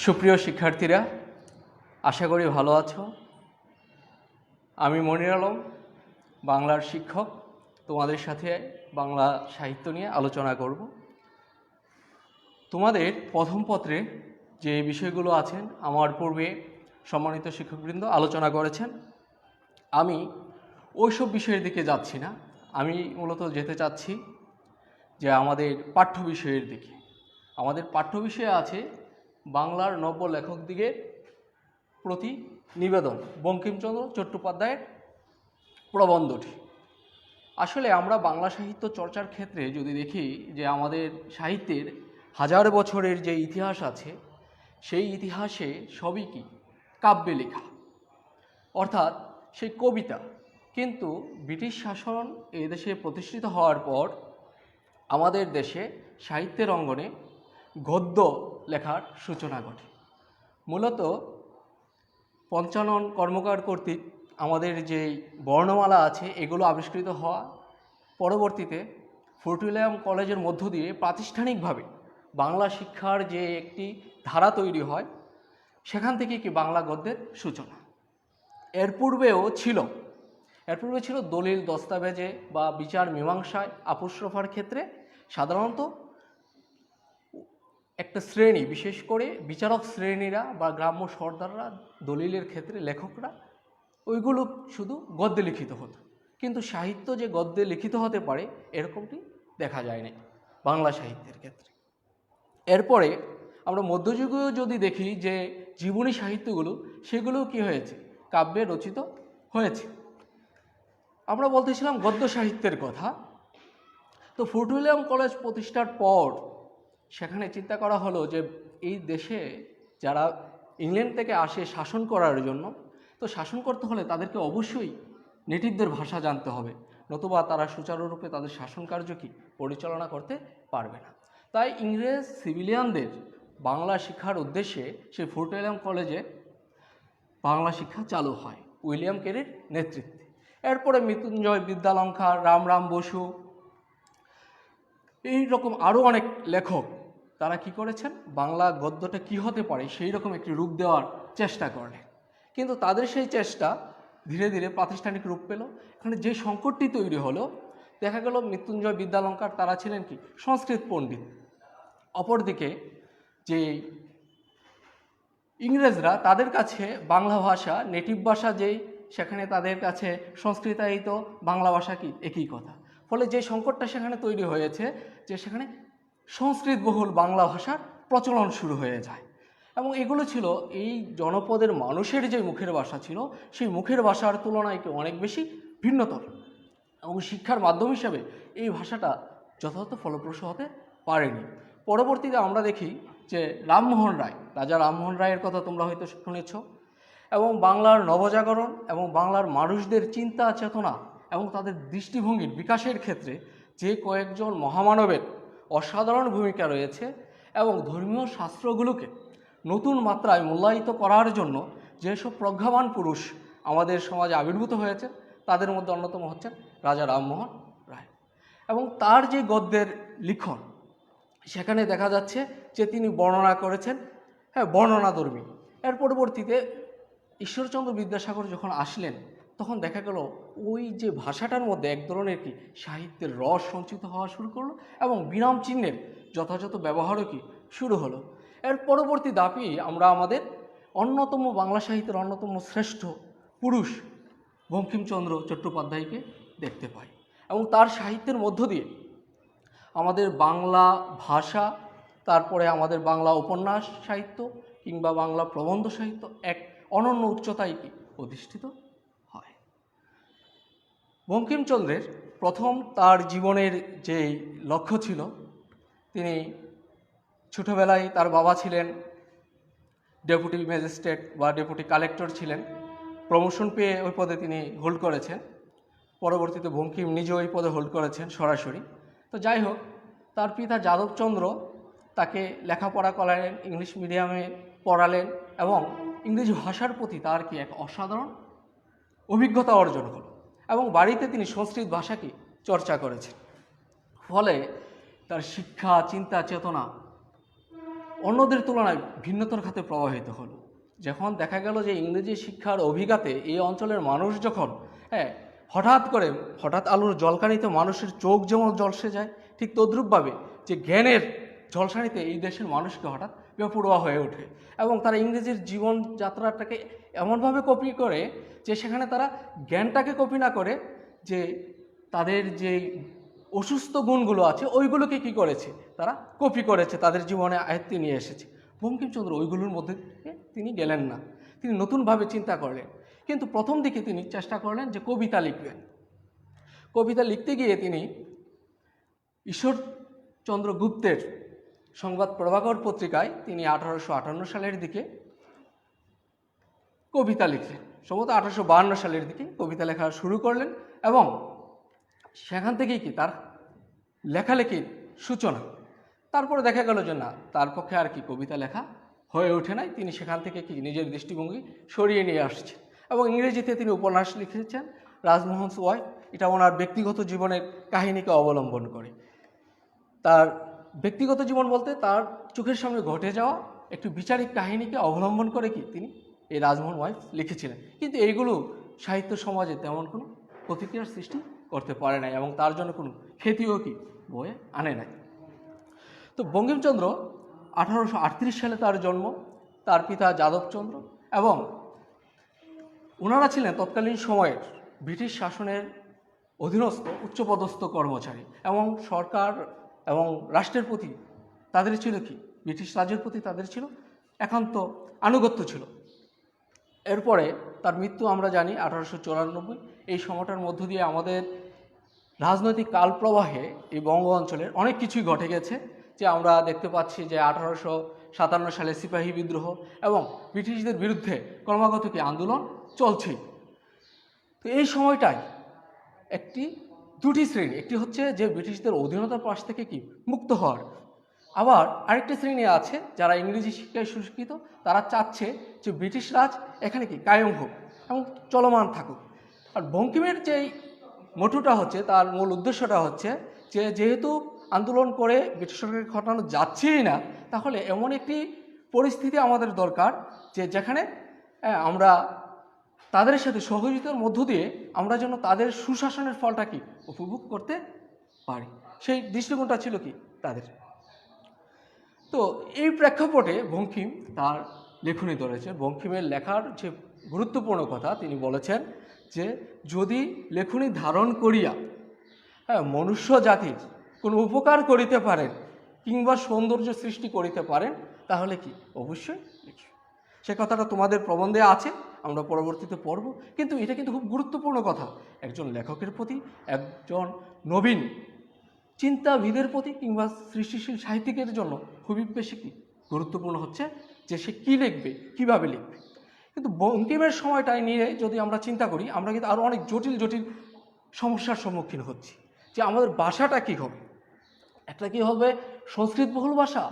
সুপ্রিয় শিক্ষার্থীরা, আশা করি ভালো আছো। আমি মনির আলম, বাংলার শিক্ষক, তোমাদের সাথে বাংলা সাহিত্য নিয়ে আলোচনা করব। তোমাদের প্রথম পত্রে যে বিষয়গুলো আছেন আমার পূর্বে সম্মানিত শিক্ষকবৃন্দ আলোচনা করেছেন। আমি ওইসব বিষয়ের দিকে যাচ্ছি না, আমি মূলত যেতে চাচ্ছি যে আমাদের পাঠ্য বিষয়ের দিকে। আমাদের পাঠ্য বিষয়ে আছে বাংলার নব্য লেখকদিগের প্রতি নিবেদন, বঙ্কিমচন্দ্র চট্টোপাধ্যায়ের প্রবন্ধটি। আসলে আমরা বাংলা সাহিত্য চর্চার ক্ষেত্রে যদি দেখি যে আমাদের সাহিত্যের হাজার বছরের যে ইতিহাস আছে, সেই ইতিহাসে সবই কি কাব্যে লেখা, অর্থাৎ সেই কবিতা। কিন্তু ব্রিটিশ শাসন এদেশে প্রতিষ্ঠিত হওয়ার পর আমাদের দেশে সাহিত্যের অঙ্গনে গদ্য লেখার সূচনা ঘটে। মূলত পঞ্চানন কর্মকার কর্তৃক আমাদের যে বর্ণমালা আছে এগুলো আবিষ্কৃত হওয়া, পরবর্তীতে ফোর্ট উইলিয়াম কলেজের মধ্য দিয়ে প্রাতিষ্ঠানিকভাবে বাংলা শিক্ষার যে একটি ধারা তৈরি হয়, সেখান থেকে কি বাংলা গদ্যের সূচনা। এর পূর্বে ছিল দলিল দস্তাবেজে বা বিচার মীমাংসায় আপোস রফার ক্ষেত্রে সাধারণত একটা শ্রেণী, বিশেষ করে বিচারক শ্রেণীরা বা গ্রাম্য সর্দাররা, দলিলের ক্ষেত্রে লেখকরা, ওইগুলো শুধু গদ্যে লিখিত হতো। কিন্তু সাহিত্য যে গদ্যে লিখিত হতে পারে এরকমটি দেখা যায় না বাংলা সাহিত্যের ক্ষেত্রে। এরপরে আমরা মধ্যযুগেও যদি দেখি যে জীবনী সাহিত্যগুলো, সেগুলোও কি হয়েছে, কাব্যে রচিত হয়েছে। আমরা বলতেছিলাম গদ্য সাহিত্যের কথা। তো ফোর্ট উইলিয়াম কলেজ প্রতিষ্ঠার পর সেখানে চিন্তা করা হলো যে এই দেশে যারা ইংল্যান্ড থেকে আসে শাসন করার জন্য, তো শাসন করতে হলে তাদেরকে অবশ্যই নেটিভদের ভাষা জানতে হবে, নতুবা তারা সুচারুরূপে তাদের শাসন কার্য কি পরিচালনা করতে পারবে না। তাই ইংরেজ সিভিলিয়ানদের বাংলা শিক্ষার উদ্দেশ্যে সেই ফোর্ট উইলিয়াম কলেজে বাংলা শিক্ষা চালু হয় উইলিয়াম কেরির নেতৃত্বে। এরপরে মৃত্যুঞ্জয় বিদ্যালঙ্কার, রামরাম বসু, এই রকম আরও অনেক লেখক তারা কি করেছেন, বাংলা গদ্যটা কি হতে পারে সেই রকম একটি রূপ দেওয়ার চেষ্টা করলেন। কিন্তু তাদের সেই চেষ্টা ধীরে ধীরে প্রাতিষ্ঠানিক রূপ পেল। এখানে যে সংকটটি তৈরি হলো, দেখা গেল মৃত্যুঞ্জয় বিদ্যালঙ্কার তারা ছিলেন কি সংস্কৃত পণ্ডিত, অপরদিকে যে ইংরেজরা তাদের কাছে বাংলা ভাষা নেটিভ ভাষা যেই, সেখানে তাদের কাছে সংস্কৃতায়িত বাংলা ভাষা কি একই কথা। ফলে যে সংকটটা সেখানে তৈরি হয়েছে যে সেখানে সংস্কৃত বহুল বাংলা ভাষার প্রচলন শুরু হয়ে যায়। এবং এগুলো ছিল এই জনপদের মানুষের যে মুখের ভাষা ছিল, সেই মুখের ভাষার তুলনায় অনেক বেশি ভিন্নতর, এবং শিক্ষার মাধ্যম হিসাবে এই ভাষাটা যথাযথ ফলপ্রসূ হতে পারেনি। পরবর্তীতে আমরা দেখি যে রামমোহন রায়, রাজা রামমোহন রায়ের কথা তোমরা হয়তো শুনেছ, এবং বাংলার নবজাগরণ এবং বাংলার মানুষদের চিন্তা চেতনা এবং তাদের দৃষ্টিভঙ্গির বিকাশের ক্ষেত্রে যে কয়েকজন মহামানবের অসাধারণ ভূমিকা রয়েছে, এবং ধর্মীয় শাস্ত্রগুলোকে নতুন মাত্রায় মূল্যায়িত করার জন্য যেসব প্রজ্ঞাবান পুরুষ আমাদের সমাজে আবির্ভূত হয়েছে, তাদের মধ্যে অন্যতম হচ্ছেন রাজা রামমোহন রায়। এবং তার যে গদ্যের লিখন, সেখানে দেখা যাচ্ছে যে তিনি বর্ণনা করেছেন, বর্ণনাধর্মী। এর পরবর্তীতে ঈশ্বরচন্দ্র বিদ্যাসাগর যখন আসলেন, তখন দেখা গেল ওই যে ভাষাটার মধ্যে এক ধরনের কি সাহিত্যের রস সঞ্চিত হওয়া শুরু করলো, এবং বিরাম চিহ্নের যথাযথ ব্যবহারও কি শুরু হলো। এর পরবর্তী ধাপই আমরা আমাদের অন্যতম বাংলা সাহিত্যের অন্যতম শ্রেষ্ঠ পুরুষ বঙ্কিমচন্দ্র চট্টোপাধ্যায়কে দেখতে পাই। এবং তার সাহিত্যের মধ্য দিয়ে আমাদের বাংলা ভাষা, তারপরে আমাদের বাংলা উপন্যাস সাহিত্য কিংবা বাংলা প্রবন্ধ সাহিত্য এক অনন্য উচ্চতায় কি অধিষ্ঠিত হয়। বঙ্কিমচন্দ্রের প্রথম তার জীবনের যে লক্ষ্য ছিল, তিনি ছোটোবেলায় তার বাবা ছিলেন ডেপুটি ম্যাজিস্ট্রেট বা ডেপুটি কালেক্টর ছিলেন, প্রমোশন পেয়ে ওই পদে তিনি হোল্ড করেছেন। পরবর্তীতে বঙ্কিম নিজে ওই পদে হোল্ড করেছেন সরাসরি। তো যাই হোক, তার পিতা যাদবচন্দ্র তাকে লেখাপড়া করালেন, ইংলিশ মিডিয়ামে পড়ালেন, এবং ইংরেজি ভাষার প্রতি তার কি এক অসাধারণ অভিজ্ঞতা অর্জন হলো, এবং বাড়িতে তিনি সংস্কৃত ভাষাকে চর্চা করেছেন। ফলে তার শিক্ষা, চিন্তা, চেতনা অন্যদের তুলনায় ভিন্নতর খাতে প্রবাহিত হলো। যখন দেখা গেল যে ইংরেজি শিক্ষার অভিঘাতে এই অঞ্চলের মানুষ যখন হঠাৎ আলোর জলকানিতে মানুষের চোখ যেমন ঝলসে যায়, ঠিক তদ্রূপভাবে যে জ্ঞানের ঝলসানিতে এই দেশের মানুষকে হঠাৎ বেপরোয়া হয়ে ওঠে এবং তারা ইংরেজির জীবনযাত্রাটাকে এমনভাবে কপি করে যে সেখানে তারা জ্ঞানটাকে কপি না করে যে তাদের যে অসুস্থ গুণগুলো আছে ওইগুলোকে কি করেছে, তারা কপি করেছে, তাদের জীবনে আয়ত্তে নিয়ে এসেছে। বঙ্কিমচন্দ্র ওইগুলোর মধ্যে তিনি গেলেন না, তিনি নতুনভাবে চিন্তা করলেন। কিন্তু প্রথম দিকে তিনি চেষ্টা করলেন যে কবিতা লিখবেন। কবিতা লিখতে গিয়ে তিনি ঈশ্বরচন্দ্র গুপ্তের সংবাদ প্রভাকর পত্রিকায় তিনি 1858 সালের দিকে কবিতা লিখলেন। সম্ভবত 1852 সালের দিকে কবিতা লেখা শুরু করলেন এবং সেখান থেকেই কি তার লেখালেখির সূচনা। তারপরে দেখা গেল যে না, তার পক্ষে আর কি কবিতা লেখা হয়ে ওঠে নাই। তিনি সেখান থেকে কি নিজের দৃষ্টিভঙ্গি সরিয়ে নিয়ে আসছেন এবং ইংরেজিতে তিনি উপন্যাস লিখেছেন রাজমোহনস ওয়াইফ। এটা ওনার ব্যক্তিগত জীবনের কাহিনীকে অবলম্বন করে। তার ব্যক্তিগত জীবন বলতে তার চোখের সামনে ঘটে যাওয়া একটি বিচারিক কাহিনীকে অবলম্বন করে কি তিনি এই রাজমোহন ওয়াইফ লিখেছিলেন। কিন্তু এইগুলো সাহিত্য সমাজে তেমন কোনো প্রতিক্রিয়ার সৃষ্টি করতে পারে নাই এবং তার জন্য কোনো খ্যাতিও কি বয়ে আনে নাই। তো বঙ্কিমচন্দ্র 1838 সালে তার জন্ম। তার পিতা যাদবচন্দ্র এবং ওনারা ছিলেন তৎকালীন সময়ের ব্রিটিশ শাসনের অধীনস্থ উচ্চপদস্থ কর্মচারী এবং সরকার এবং রাষ্ট্রের প্রতি তাদের ছিল কি, ব্রিটিশ রাজ্যের প্রতি তাদের ছিল একান্ত আনুগত্য ছিল। এরপরে তার মৃত্যু আমরা জানি 1894। এই সময়টার মধ্য দিয়ে আমাদের রাজনৈতিক কালপ্রবাহে এই বঙ্গ অঞ্চলের অনেক কিছুই ঘটে গেছে। যে আমরা দেখতে পাচ্ছি যে 1857 সালে সিপাহী বিদ্রোহ এবং ব্রিটিশদের বিরুদ্ধে ক্রমাগত কি আন্দোলন চলছেই। তো এই সময়টাই দুটি শ্রেণী, একটি হচ্ছে যে ব্রিটিশদের অধীনতার পাশ থেকে কি মুক্ত হওয়ার, আবার আরেকটি শ্রেণী আছে যারা ইংরেজি শিক্ষায় সুশিক্ষিত, তারা চাচ্ছে যে ব্রিটিশ রাজ এখানে কি কায়েম হোক এবং চলমান থাকুক। আর বঙ্কিমের যেই মোটোটা হচ্ছে, তার মূল উদ্দেশ্যটা হচ্ছে যে যেহেতু আন্দোলন করে ব্রিটিশ সরকারকে ঘটানো যাচ্ছেই না, তাহলে এমন একটি পরিস্থিতি আমাদের দরকার যে যেখানে আমরা তাদের সাথে সহযোগিতার মধ্য দিয়ে আমরা যেন তাদের সুশাসনের ফলটা কি উপভোগ করতে পারি। সেই দৃষ্টিকোণটা ছিল কি তাদের। তো এই প্রেক্ষাপটে বঙ্কিম তার লেখনী ধরেছে। বঙ্কিমের লেখার যে গুরুত্বপূর্ণ কথা তিনি বলেছেন যে যদি লেখনী ধারণ করিয়া মনুষ্য জাতির কোনো উপকার করিতে পারেন কিংবা সৌন্দর্য সৃষ্টি করিতে পারেন তাহলে কি অবশ্যই লিখি। সে কথাটা তোমাদের প্রবন্ধে আছে, আমরা পরবর্তীতে পড়ব। কিন্তু এটা কিন্তু খুব গুরুত্বপূর্ণ কথা একজন লেখকের প্রতি, একজন নবীন চিন্তাবিদের প্রতি কিংবা সৃষ্টিশীল সাহিত্যিকের জন্য খুবই বেশি কি গুরুত্বপূর্ণ হচ্ছে যে সে কী লিখবে, কীভাবে লিখবে। কিন্তু বঙ্কিমের সময়টাই নিয়ে যদি আমরা চিন্তা করি, আমরা কিন্তু আরও অনেক জটিল জটিল সমস্যার সম্মুখীন হচ্ছি যে আমাদের ভাষাটা কী হবে। একটা কি হবে সংস্কৃত বহুল ভাষা,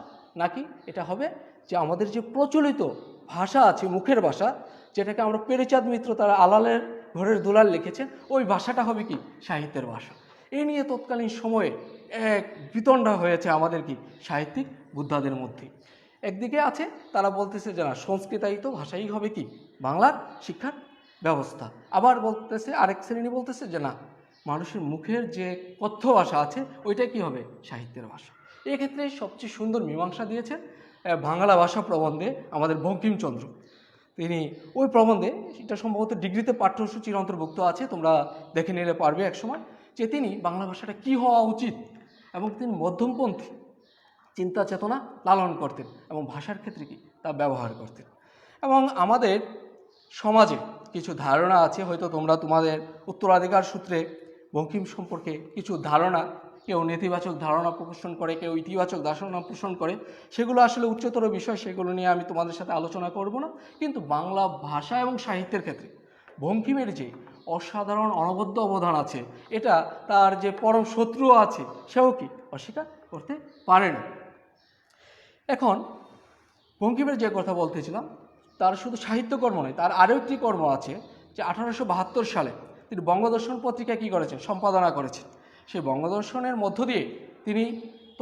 নাকি এটা হবে যে আমাদের যে প্রচলিত ভাষা আছে মুখের ভাষা, যেটাকে আমরা পেরেচাঁদ মিত্র তারা আলালের ঘরের দুলাল লিখেছেন, ওই ভাষাটা হবে কি সাহিত্যের ভাষা। এই নিয়ে তৎকালীন সময়ে এক বিতণ্ডা হয়েছে আমাদের কি সাহিত্যিক বুদ্ধাদের মধ্যে। একদিকে আছে তারা বলতেছে যে না সংস্কৃতায়িত ভাষাই হবে কি বাংলার শিক্ষার ব্যবস্থা, আবার বলতেছে আরেক শ্রেণী বলতেছে যে না মানুষের মুখের যে কথ্য ভাষা আছে ওইটা কি হবে সাহিত্যের ভাষা। এক্ষেত্রে সবচেয়ে সুন্দর মীমাংসা দিয়েছেন বাংলা ভাষা প্রবন্ধে আমাদের বঙ্কিমচন্দ্র। তিনি ওই প্রবন্ধে, এটা সম্ভবত ডিগ্রিতে পাঠ্যসূচির অন্তর্ভুক্ত আছে, তোমরা দেখে নিলে পারবে একসময়, যে তিনি বাংলা ভাষাটা কী হওয়া উচিত এবং তিনি মধ্যমপন্থী চিন্তা চেতনা লালন করতেন এবং ভাষার ক্ষেত্রে কি তা ব্যবহার করতেন। এবং আমাদের সমাজে কিছু ধারণা আছে, হয়তো তোমরা তোমাদের উত্তরাধিকার সূত্রে বঙ্কিম সম্পর্কে কিছু ধারণা, কেউ নেতিবাচক ধারণা পোষণ করে, কেউ ইতিবাচক ধারণা পোষণ করে, সেগুলো আসলে উচ্চতর বিষয়, সেগুলো নিয়ে আমি তোমাদের সাথে আলোচনা করব না। কিন্তু বাংলা ভাষা এবং সাহিত্যের ক্ষেত্রে বঙ্কিমের যে অসাধারণ অনবদ্য অবদান আছে, এটা তার যে পরম শত্রু আছে সেও কি অস্বীকার করতে পারে না। এখন বঙ্কিমের যে কথা বলতেছিলাম, তার শুধু সাহিত্যকর্ম নয়, তার আরও একটি কর্ম আছে যে 1872 সালে তিনি বঙ্গদর্শন পত্রিকা কী করেছেন সম্পাদনা করেছেন। সেই বঙ্গদর্শনের মধ্য দিয়ে তিনি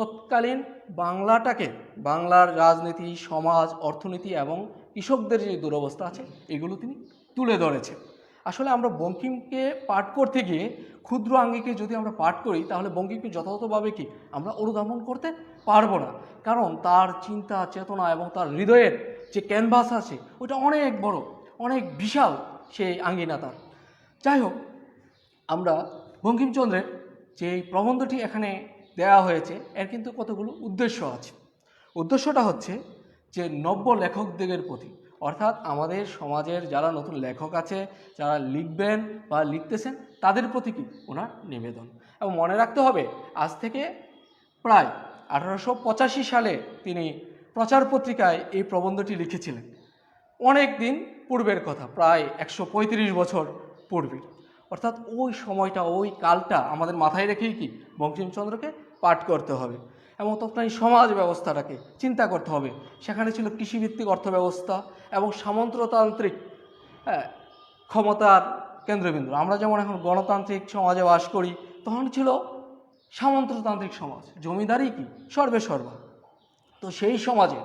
তৎকালীন বাংলাটাকে, বাংলার রাজনীতি, সমাজ, অর্থনীতি এবং কৃষকদের যে দুরবস্থা আছে এগুলো তিনি তুলে ধরেছেন। আসলে আমরা বঙ্কিমকে পাঠ করতে গিয়ে ক্ষুদ্র আঙ্গিকে যদি আমরা পাঠ করি তাহলে বঙ্কিমকে যথাযথভাবে কি আমরা অনুধাবন করতে পারবো না, কারণ তার চিন্তা চেতনা এবং তার হৃদয়ের যে ক্যানভাস আছে ওইটা অনেক বড়, অনেক বিশাল সেই আঙ্গিনা তার। যাই হোক, আমরা বঙ্কিমচন্দ্রের যে প্রবন্ধটি এখানে দেওয়া হয়েছে এর কিন্তু কতগুলো উদ্দেশ্য আছে। উদ্দেশ্যটা হচ্ছে যে নব্য লেখকদের প্রতি, অর্থাৎ আমাদের সমাজের যারা নতুন লেখক আছে, যারা লিখবেন বা লিখতেছেন তাদের প্রতি কি ওনার নিবেদন। এবং মনে রাখতে হবে আজ থেকে প্রায় 1885 সালে তিনি প্রচার পত্রিকায় এই প্রবন্ধটি লিখেছিলেন। অনেক দিন পূর্বের কথা, প্রায় 135 বছর পূর্বে। অর্থাৎ ওই সময়টা, ওই কালটা আমাদের মাথায় রেখেই কি বঙ্কিমচন্দ্রকে পাঠ করতে হবে এবং তৎকালীন সমাজ ব্যবস্থাটাকে চিন্তা করতে হবে। সেখানে ছিল কৃষিভিত্তিক অর্থব্যবস্থা এবং সামন্ততান্ত্রিক ক্ষমতার কেন্দ্রবিন্দু। আমরা যেমন এখন গণতান্ত্রিক সমাজে বাস করি, তখন ছিল সামন্ততান্ত্রিক সমাজ, জমিদারি কি সর্বে সর্বা। তো সেই সমাজে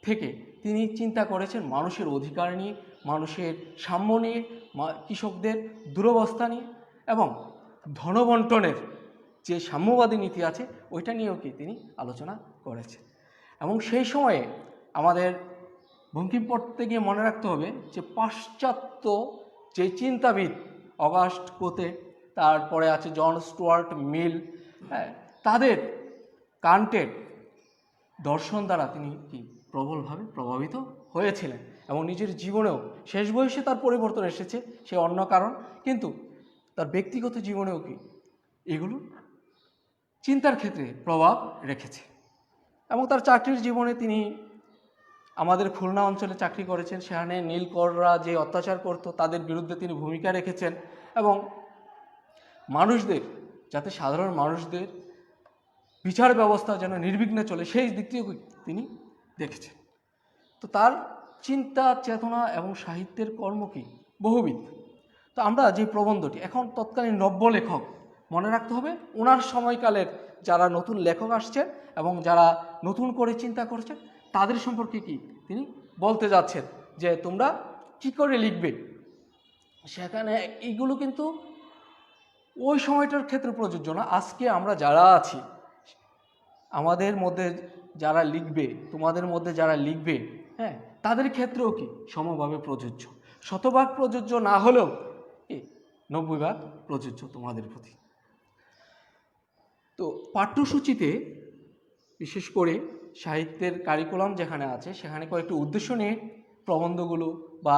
থেকে তিনি চিন্তা করেছেন মানুষের অধিকার নিয়ে, মানুষের সাম্য নিয়ে, কৃষকদের দুরবস্থা নিয়ে এবং ধনবন্টনের যে সাম্যবাদী নীতি আছে ওইটা নিয়েও কি তিনি আলোচনা করেছেন। এবং সেই সময়ে আমাদের বঙ্কিম পড়তে গিয়ে মনে রাখতে হবে যে পাশ্চাত্য যে চিন্তাবিদ অগাস্ট কোতে, তারপরে আছে জন স্টুয়ার্ট মিল, তাদের কান্টের দর্শন দ্বারা তিনি কি প্রবলভাবে প্রভাবিত হয়েছিলেন এবং নিজের জীবনেও শেষ বয়সে তার পরিবর্তন এসেছে, সে অন্য কারণ, কিন্তু তার ব্যক্তিগত জীবনেও কি এগুলো চিন্তার ক্ষেত্রে প্রভাব রেখেছে। এবং তার চাকরির জীবনে তিনি আমাদের খুলনা অঞ্চলে চাকরি করেছেন, সেখানে নীলকররা যে অত্যাচার করত তাদের বিরুদ্ধে তিনি ভূমিকা রেখেছেন এবং মানুষদের, যাতে সাধারণ মানুষদের বিচার ব্যবস্থা যেন নির্বিঘ্নে চলে সেই দিকটিও তিনি দেখেছেন। তো তার চিন্তা চেতনা এবং সাহিত্যের কর্ম কি বহুবিধ। তো আমরা যে প্রবন্ধটি এখন তৎকালীন নব্য লেখক, মনে রাখতে হবে ওনার সময়কালের যারা নতুন লেখক আসছেন এবং যারা নতুন করে চিন্তা করছেন তাদের সম্পর্কে কি তিনি বলতে যাচ্ছেন যে তোমরা কি করে লিখবে। সেখানে এইগুলো কিন্তু ওই সময়টার ক্ষেত্রে প্রযোজ্য না। আজকে আমরা যারা আছি, আমাদের মধ্যে যারা লিখবে, তোমাদের মধ্যে যারা লিখবে, তাদের ক্ষেত্রেও কি সমভাবে প্রযোজ্য। শতভাগ প্রযোজ্য না হলেও 90 ভাগ প্রযোজ্য তোমাদের প্রতি। তো পাঠ্যসূচিতে বিশেষ করে সাহিত্যের কারিকুলাম যেখানে আছে সেখানে কয়েকটি উদ্দেশ্য নিয়ে প্রবন্ধগুলো বা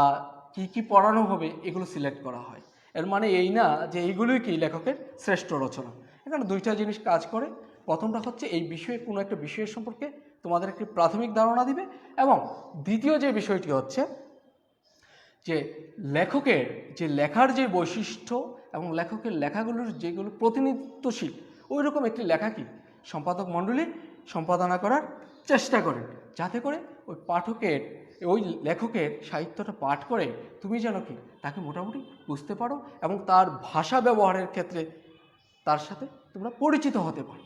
কি কি পড়ানো হবে এগুলো সিলেক্ট করা হয়। এর মানে এই না যে এইগুলোই কি লেখকের শ্রেষ্ঠ রচনা। এখানে দুইটা জিনিস কাজ করে। প্রথমটা হচ্ছে এই বিষয়ে কোনো একটা বিষয়ের সম্পর্কে তোমাদের একটি প্রাথমিক ধারণা দিবে এবং দ্বিতীয় যে বিষয়টি হচ্ছে যে লেখকের যে লেখার যে বৈশিষ্ট্য এবং লেখকের লেখাগুলোর যেগুলো প্রতিনিধিত্বশীল ওই রকম একটি লেখা কি সম্পাদক মণ্ডলী সম্পাদনা করার চেষ্টা করেন, যাতে করে ওই পাঠকের, ওই লেখকের সাহিত্যটা পাঠ করে তুমি যেন কি তাকে মোটামুটি বুঝতে পারো এবং তার ভাষা ব্যবহারের ক্ষেত্রে তার সাথে তোমরা পরিচিত হতে পারো,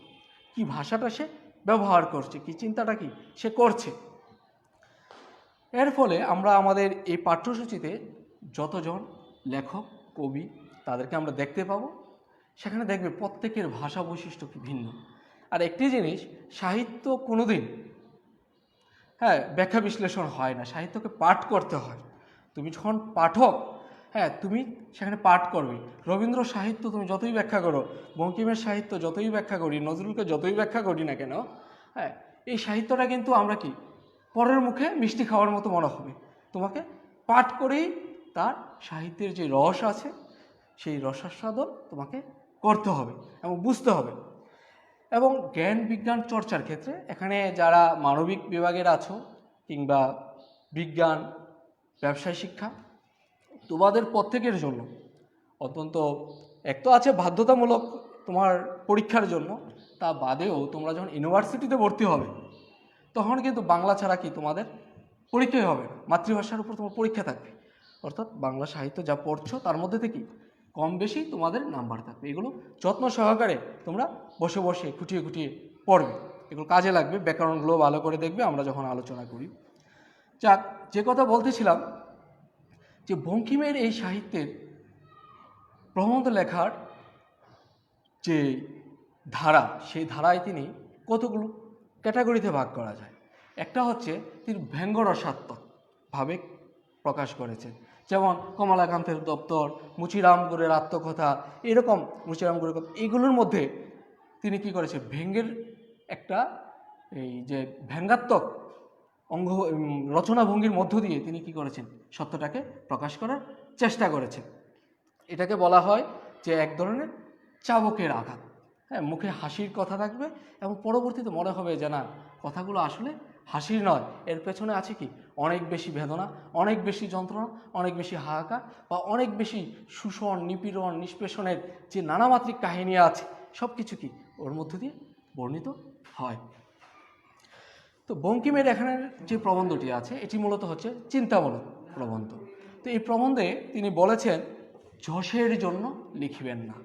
কি ভাষাটা সে ব্যবহার করছে, কি চিন্তাটা কি সে করছে। এর ফলে আমরা আমাদের এই পাঠ্যসূচিতে যতজন লেখক কবি তাদেরকে আমরা দেখতে পাবো। সেখানে দেখবে প্রত্যেকের ভাষা বৈশিষ্ট্য কি ভিন্ন। আর একটি জিনিস, সাহিত্য কোনোদিন ব্যাখ্যা বিশ্লেষণ হয় না, সাহিত্যকে পাঠ করতে হয়। তুমি যখন পাঠক, তুমি সেখানে পাঠ করবে। রবীন্দ্র সাহিত্য তুমি যতই ব্যাখ্যা করো, বঙ্কিমের সাহিত্য যতই ব্যাখ্যা করি, নজরুলকে যতই ব্যাখ্যা করি না কেন, এই সাহিত্যটা কিন্তু আমরা কি পরের মুখে মিষ্টি খাওয়ার মতো মনে হবে। তোমাকে পাঠ করেই তার সাহিত্যের যে রস আছে সেই রসাস্বাদন তোমাকে করতে হবে এবং বুঝতে হবে। এবং জ্ঞান বিজ্ঞান চর্চার ক্ষেত্রে এখানে যারা মানবিক বিভাগের আছো কিংবা বিজ্ঞান ব্যবসায় শিক্ষা, তোমাদের প্রত্যেকের জন্য অত্যন্ত এক তো আছে বাধ্যতামূলক তোমার পরীক্ষার জন্য, তা বাদেও তোমরা যখন ইউনিভার্সিটিতে ভর্তি হবে তখন কিন্তু বাংলা ছাড়া কি তোমাদের পরীক্ষাই হবে না, মাতৃভাষার উপর তোমার পরীক্ষা থাকবে। অর্থাৎ বাংলা সাহিত্য যা পড়ছো তার মধ্যে থেকে কম বেশি তোমাদের নাম্বার থাকবে। এগুলো যত্ন সহকারে তোমরা বসে বসে খুঁটিয়ে খুঁটিয়ে পড়বে। এগুলো কাজে লাগবে, ব্যাকরণগুলো ভালো করে দেখবে আমরা যখন আলোচনা করি। যাক, যে কথা বলতেছিলাম যে বঙ্কিমের এই সাহিত্যের প্রবন্ধ লেখার যে ধারা, সেই ধারায় তিনি কতগুলো ক্যাটাগরিতে ভাগ করা যায়। একটা হচ্ছে তিনি ব্যঙ্গরসাত্মকভাবে প্রকাশ করেছেন, যেমন কমলাকান্তের দপ্তর, মুচিরামগুড়ের আত্মকথা, এরকম মুচিরামগুড়ের কথা, এগুলোর মধ্যে তিনি কি করেছেন, ব্যঙ্গের একটা এই যে ব্যঙ্গাত্মক অঙ্গ রচনাভঙ্গির মধ্য দিয়ে তিনি কি করেছেন, সত্যটাকে প্রকাশ করার চেষ্টা করেছেন। এটাকে বলা হয় যে এক ধরনের চাবকের আঘাত। হ্যাঁ, মুখে হাসির কথা থাকবে এবং পরবর্তীতে মনে হবে যে না, কথাগুলো আসলে হাসির নয়, এর পেছনে আছে কি অনেক বেশি বেদনা, অনেক বেশি যন্ত্রণা, অনেক বেশি হাহাকার, বা অনেক বেশি শোষণ, নিপীড়ন, নিষ্পেষণের যে নানামাত্রিক কাহিনী আছে, সব কিছু কি ওর মধ্য দিয়ে বর্ণিত হয়। তো বঙ্কিমের এখানের যে প্রবন্ধটি আছে এটি মূলত হচ্ছে চিন্তামূলক প্রবন্ধ। তো এই প্রবন্ধে তিনি বলেছেন যশের জন্য লিখিবেন না,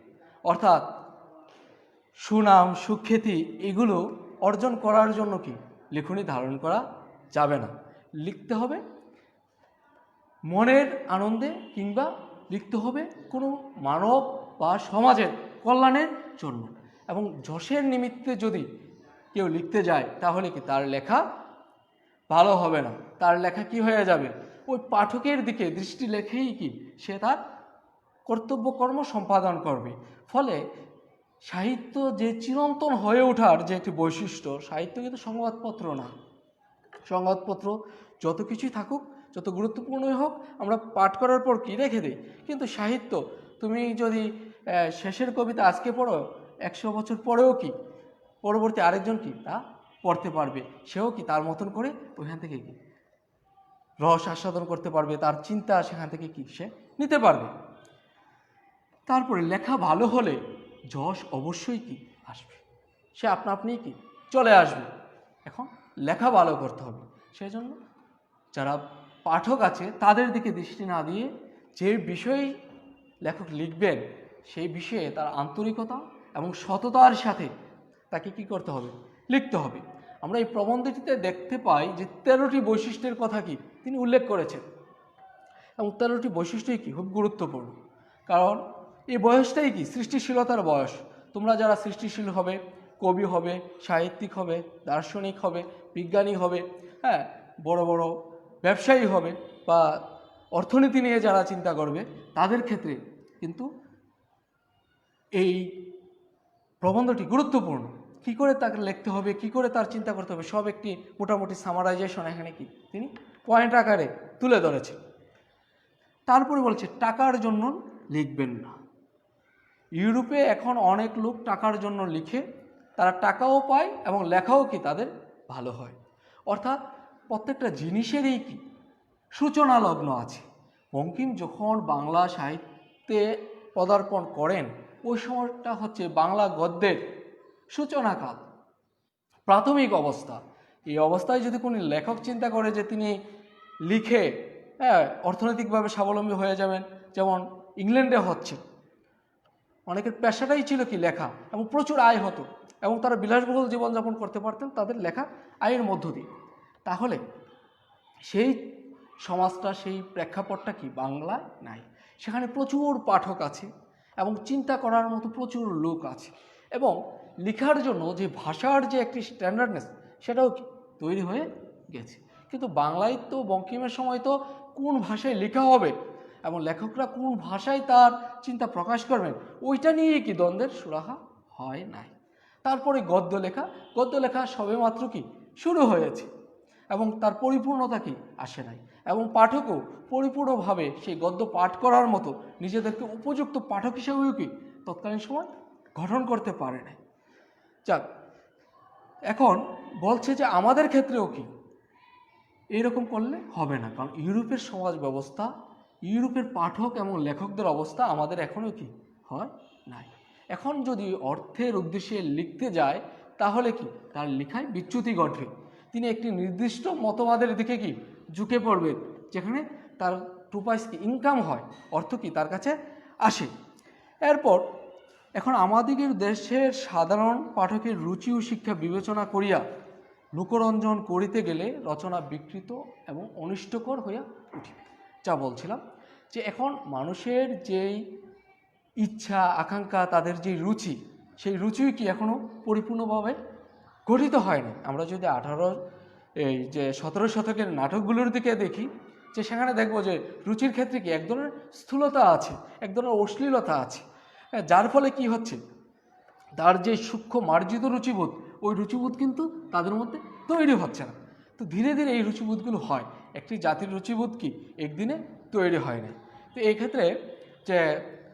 অর্থাৎ সুনাম সুখ্যাতি এগুলো অর্জন করার জন্য কি লেখনী ধারণ করা যাবে না। লিখতে হবে মনের আনন্দে, কিংবা লিখতে হবে কোনো মানব বা সমাজের কল্যাণের জন্য। এবং যশের নিমিত্তে যদি কেউ লিখতে যায় তাহলে কি তার লেখা ভালো হবে না, তার লেখা কি হয়ে যাবে, ওই পাঠকের দিকে দৃষ্টি রেখেই কি সে তার কর্তব্য কর্ম সম্পাদন করবে। ফলে সাহিত্য যে চিরন্তন হয়ে ওঠার যে একটি বৈশিষ্ট্য, সাহিত্য কিন্তু সংবাদপত্র না। সংবাদপত্র যত কিছুই থাকুক, যত গুরুত্বপূর্ণই হোক, আমরা পাঠ করার পর কি রেখে দিই, কিন্তু সাহিত্য তুমি যদি শেষের কবিতা আজকে পড়ো, 100 বছর পরেও কি পরবর্তী আরেকজন কি তা পড়তে পারবে, সেও কি তার মতন করে ওইখান থেকে কি রস আস্বাদন করতে পারবে, তার চিন্তা সেখান থেকে কি সে নিতে পারবে। তারপরে লেখা ভালো হলে যশ অবশ্যই কি আসবে, সে আপনা আপনিই কি চলে আসবে। এখন লেখা ভালো করতে হবে, সেই জন্য যারা পাঠক আছে তাদের দিকে দৃষ্টি না দিয়ে যে বিষয়ে লেখক লিখবেন সেই বিষয়ে তার আন্তরিকতা এবং সততার সাথে তাকে কি করতে হবে, লিখতে হবে। আমরা এই প্রবন্ধটিতে দেখতে পাই যে 13টি বৈশিষ্ট্যের কথা কি তিনি উল্লেখ করেছেন, এবং 13টি বৈশিষ্ট্যই কি খুব গুরুত্বপূর্ণ। কারণ এই বয়সটাই কি সৃষ্টিশীলতার বয়স। তোমরা যারা সৃষ্টিশীল হবে, কবি হবে, সাহিত্যিক হবে, দার্শনিক হবে, বিজ্ঞানী হবে, হ্যাঁ, বড় বড় ব্যবসায়ী হবে, বা অর্থনীতি নিয়ে যারা চিন্তা করবে, তাদের ক্ষেত্রে কিন্তু এই প্রবন্ধটি গুরুত্বপূর্ণ। কি করে তাকে লিখতে হবে, কি করে তার চিন্তা করতে হবে, সব একটি মোটামুটি সামারাইজেশন এখানে কি তিনি পয়েন্ট আকারে তুলে ধরেছেন। তারপরে বলছে টাকার জন্য লিখবেন না। ইউরোপে এখন অনেক লোক টাকার জন্য লিখে, তারা টাকাও পায় এবং লেখাও কি তাদের ভালো হয়। অর্থাৎ প্রত্যেকটা জিনিসেরই কি সূচনা লগ্ন আছে। বঙ্কিম যখন বাংলা সাহিত্যে পদার্পণ করেন ওই সময়টা হচ্ছে বাংলা গদ্যের সূচনাকাল, প্রাথমিক অবস্থা। এই অবস্থায় যদি কোনো লেখক চিন্তা করে যে তিনি লিখে অর্থনৈতিকভাবে স্বাবলম্বী হয়ে যাবেন, যেমন ইংল্যান্ডে হচ্ছে, অনেকের পেশাটাই ছিল কি লেখা, এবং প্রচুর আয় হতো এবং তারা বিলাসবহুল জীবনযাপন করতে পারতেন তাদের লেখা আয়ের মধ্য দিয়ে, তাহলে সেই সমাজটা, সেই প্রেক্ষাপটটা কি বাংলায় নাই। সেখানে প্রচুর পাঠক আছে এবং চিন্তা করার মতো প্রচুর লোক আছে, এবং লেখার জন্য যে ভাষার যে একটি স্ট্যান্ডার্ডনেস সেটাও কি তৈরি হয়ে গেছে। কিন্তু বাংলায় তো বঙ্কিমের সময় তো কোন ভাষায় লেখা হবে এবং লেখকরা কোন ভাষায় তার চিন্তা প্রকাশ করবেন, ওইটা নিয়ে কি দ্বন্দ্বের সুরাহা হয় নাই। তারপরে গদ্য লেখা সবেমাত্র কি শুরু হয়েছে এবং তার পরিপূর্ণতা কি আসে নাই, এবং পাঠকও পরিপূর্ণভাবে সেই গদ্য পাঠ করার মতো নিজেদেরকে উপযুক্ত পাঠক হিসেবেও কি তৎকালীন সময় গঠন করতে পারে নাই। যাক, এখন বলছে যে আমাদের ক্ষেত্রেও কি এইরকম করলে হবে না, কারণ ইউরোপের সমাজ ব্যবস্থা, ইউরোপের পাঠক এবং লেখকদের অবস্থা আমাদের এখনও কি হয় নাই। এখন যদি অর্থের উদ্দেশ্যে লিখতে যায় তাহলে কি তার লেখায় বিচ্যুতি ঘটবে, তিনি একটি নির্দিষ্ট মতবাদের দিকে কি ঝুঁকে পড়বেন, যেখানে তার টু পয়সা কি ইনকাম হয়, অর্থ কি তার কাছে আসে। এরপর এখন আমাদিগের দেশের সাধারণ পাঠকের রুচি ও শিক্ষা বিবেচনা করিয়া লোকরঞ্জন করিতে গেলে রচনা বিকৃত এবং অনিষ্টকর হইয়া উঠিবে। যা বলছিলাম যে এখন মানুষের যেই ইচ্ছা আকাঙ্ক্ষা, তাদের যে রুচি, সেই রুচিও কি এখনও পরিপূর্ণভাবে গঠিত হয়নি। আমরা যদি এই যে 17 শতকের নাটকগুলোর দিকে দেখি, যে সেখানে দেখবো যে রুচির ক্ষেত্রে কি এক ধরনের স্থূলতা আছে, এক ধরনের অশ্লীলতা আছে, যার ফলে কি হচ্ছে, তার যে সূক্ষ্ম মার্জিত রুচিবোধ, ওই রুচিবোধ কিন্তু তাদের মধ্যে তৈরি হচ্ছে না। তো ধীরে ধীরে এই রুচিবোধগুলো হয়। একটি জাতির রুচিবোধ কি একদিনে তৈরি হয় না। তো এই ক্ষেত্রে যে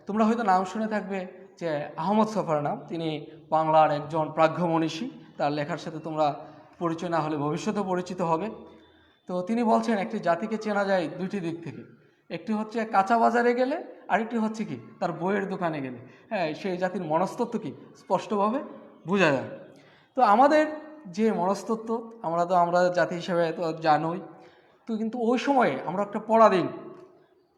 তোমরা হয়তো নাম শুনে থাকবে যে আহমদ ছফার নাম, তিনি বাংলার একজন প্রাজ্ঞ মনীষী। তার লেখার সাথে তোমরা পরিচয় না হলে ভবিষ্যতে পরিচিত হবে। তো তিনি বলছেন একটি জাতিকে চেনা যায় দুইটি দিক থেকে, একটি হচ্ছে কাঁচা বাজারে গেলে, আরেকটি হচ্ছে কি তার বইয়ের দোকানে গেলে। হ্যাঁ, সেই জাতির মনস্তত্ত্ব কি স্পষ্টভাবে বোঝা যায়। তো আমাদের যে মনস্তত্ত্ব, আমরা জাতি হিসেবে তো জানোই। তো কিন্তু ওই সময়ে আমরা একটা পরাধীন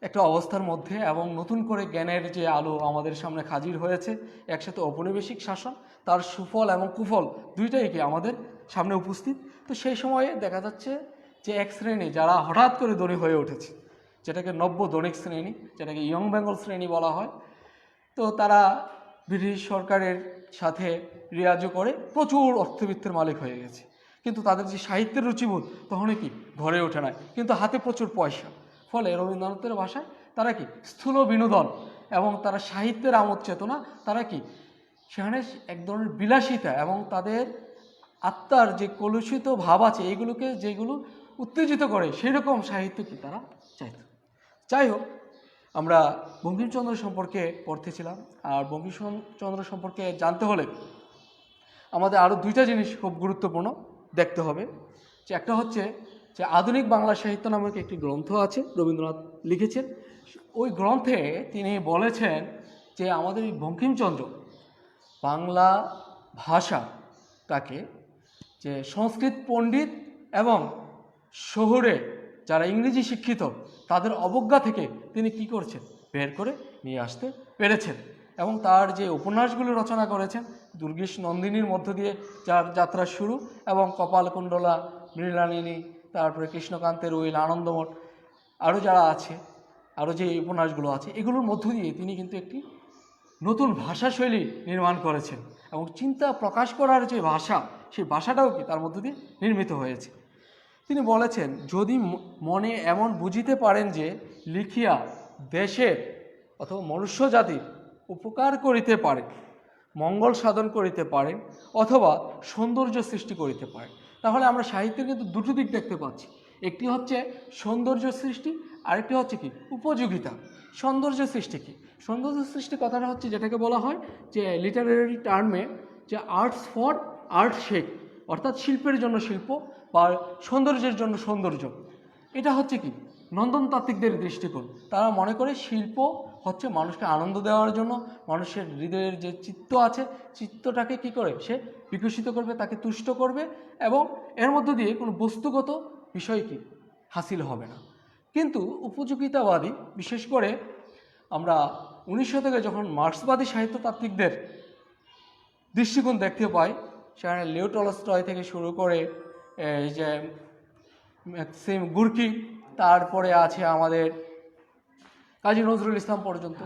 একটা অবস্থার মধ্যে, এবং নতুন করে জ্ঞানের যে আলো আমাদের সামনে হাজির হয়েছে, একসাথে ঔপনিবেশিক শাসন, তার সুফল এবং কুফল দুইটাই কি আমাদের সামনে উপস্থিত। তো সেই সময়ে দেখা যাচ্ছে যে এক শ্রেণী যারা হঠাৎ করে ধনী হয়ে উঠেছে, যেটাকে নব্য ধনিক শ্রেণী, যেটাকে ইয়ং বেঙ্গল শ্রেণী বলা হয়। তো তারা ব্রিটিশ সরকারের সাথে রিয়াজও করে প্রচুর অর্থবিত্তের মালিক হয়ে গেছে। কিন্তু তাদের যে সাহিত্যের রুচিবোধ তখনই কি ঘরে ওঠে না, কিন্তু হাতে প্রচুর পয়সা। ফলে রবীন্দ্রনাথের ভাষায় তারা কি স্থূল বিনোদন এবং তারা সাহিত্যের আমোদ চেতনা, তারা কি সেখানে এক ধরনের বিলাসিতা এবং তাদের আত্মার যে কলুষিত ভাব আছে, এইগুলোকে যেগুলো উত্তেজিত করে, সেই রকম সাহিত্য কি তারা চাইত। যাই হোক, আমরা বঙ্কিমচন্দ্র সম্পর্কে পড়তেছিলাম। আর বঙ্কিমচন্দ্র সম্পর্কে জানতে হলে আমাদের আরও দুইটা জিনিস খুব গুরুত্বপূর্ণ দেখতে হবে। যে একটা হচ্ছে যে আধুনিক বাংলা সাহিত্য নামক একটি গ্রন্থ আছে, রবীন্দ্রনাথ লিখেছেন। ওই গ্রন্থে তিনি বলেছেন যে আমাদের এই বঙ্কিমচন্দ্র বাংলা ভাষাটাকে যে সংস্কৃত পণ্ডিত এবং শহুরে যারা ইংরেজি শিক্ষিত তাদের অবজ্ঞা থেকে তিনি কি করছেন, বের করে নিয়ে আসতে পেরেছেন। এবং তার যে উপন্যাসগুলো রচনা করেছেন, দুর্গেশ নন্দিনীর মধ্য দিয়ে যার যাত্রা শুরু, এবং কপালকুণ্ডলা, মৃণালিনী, তারপরে কৃষ্ণকান্তের উইল, আনন্দমঠ, আরও যারা আছে, আরও যে উপন্যাসগুলো আছে, এগুলোর মধ্য দিয়ে তিনি কিন্তু একটি নতুন ভাষাশৈলী নির্মাণ করেছেন। এবং চিন্তা প্রকাশ করার যে ভাষা, সেই ভাষাটাও কি তার মধ্য দিয়ে নির্মিত হয়েছে। তিনি বলেছেন, যদি মনে এমন বুঝিতে পারেন যে লিখিয়া দেশের অথবা মনুষ্য জাতির উপকার করিতে পারে, মঙ্গল সাধন করিতে পারেন, অথবা সৌন্দর্য সৃষ্টি করিতে পারেন, তাহলে আমরা সাহিত্যের কিন্তু দুটো দিক দেখতে পাচ্ছি। একটি হচ্ছে সৌন্দর্য সৃষ্টি, আরেকটি হচ্ছে কি উপযোগিতা। সৌন্দর্য সৃষ্টি কি? সৌন্দর্য সৃষ্টি কথাটা হচ্ছে যেটাকে বলা হয় যে লিটারেরি টার্মে যে আর্টস ফর আর্ট শেক, অর্থাৎ শিল্পের জন্য শিল্প বা সৌন্দর্যের জন্য সৌন্দর্য। এটা হচ্ছে কি নন্দনতাত্ত্বিকদের দৃষ্টিকোণ। তারা মনে করে শিল্প হচ্ছে মানুষকে আনন্দ দেওয়ার জন্য, মানুষের হৃদয়ের যে চিত্ত আছে, চিত্তটাকে কি করে সে বিকশিত করবে, তাকে তুষ্ট করবে, এবং এর মধ্য দিয়ে কোনো বস্তুগত বিষয় কি হাসিল হবে না। কিন্তু উপযোগিতাবাদী, বিশেষ করে আমরা 19 শতকে যখন মার্ক্সবাদী সাহিত্যতাত্ত্বিকদের দৃষ্টিকোণ দেখতে পাই, সেখানে লিও টলস্টয় থেকে শুরু করে এই যে ম্যাক্সিম গুরকি, তারপরে আছে আমাদের কাজী নজরুল ইসলাম পর্যন্ত,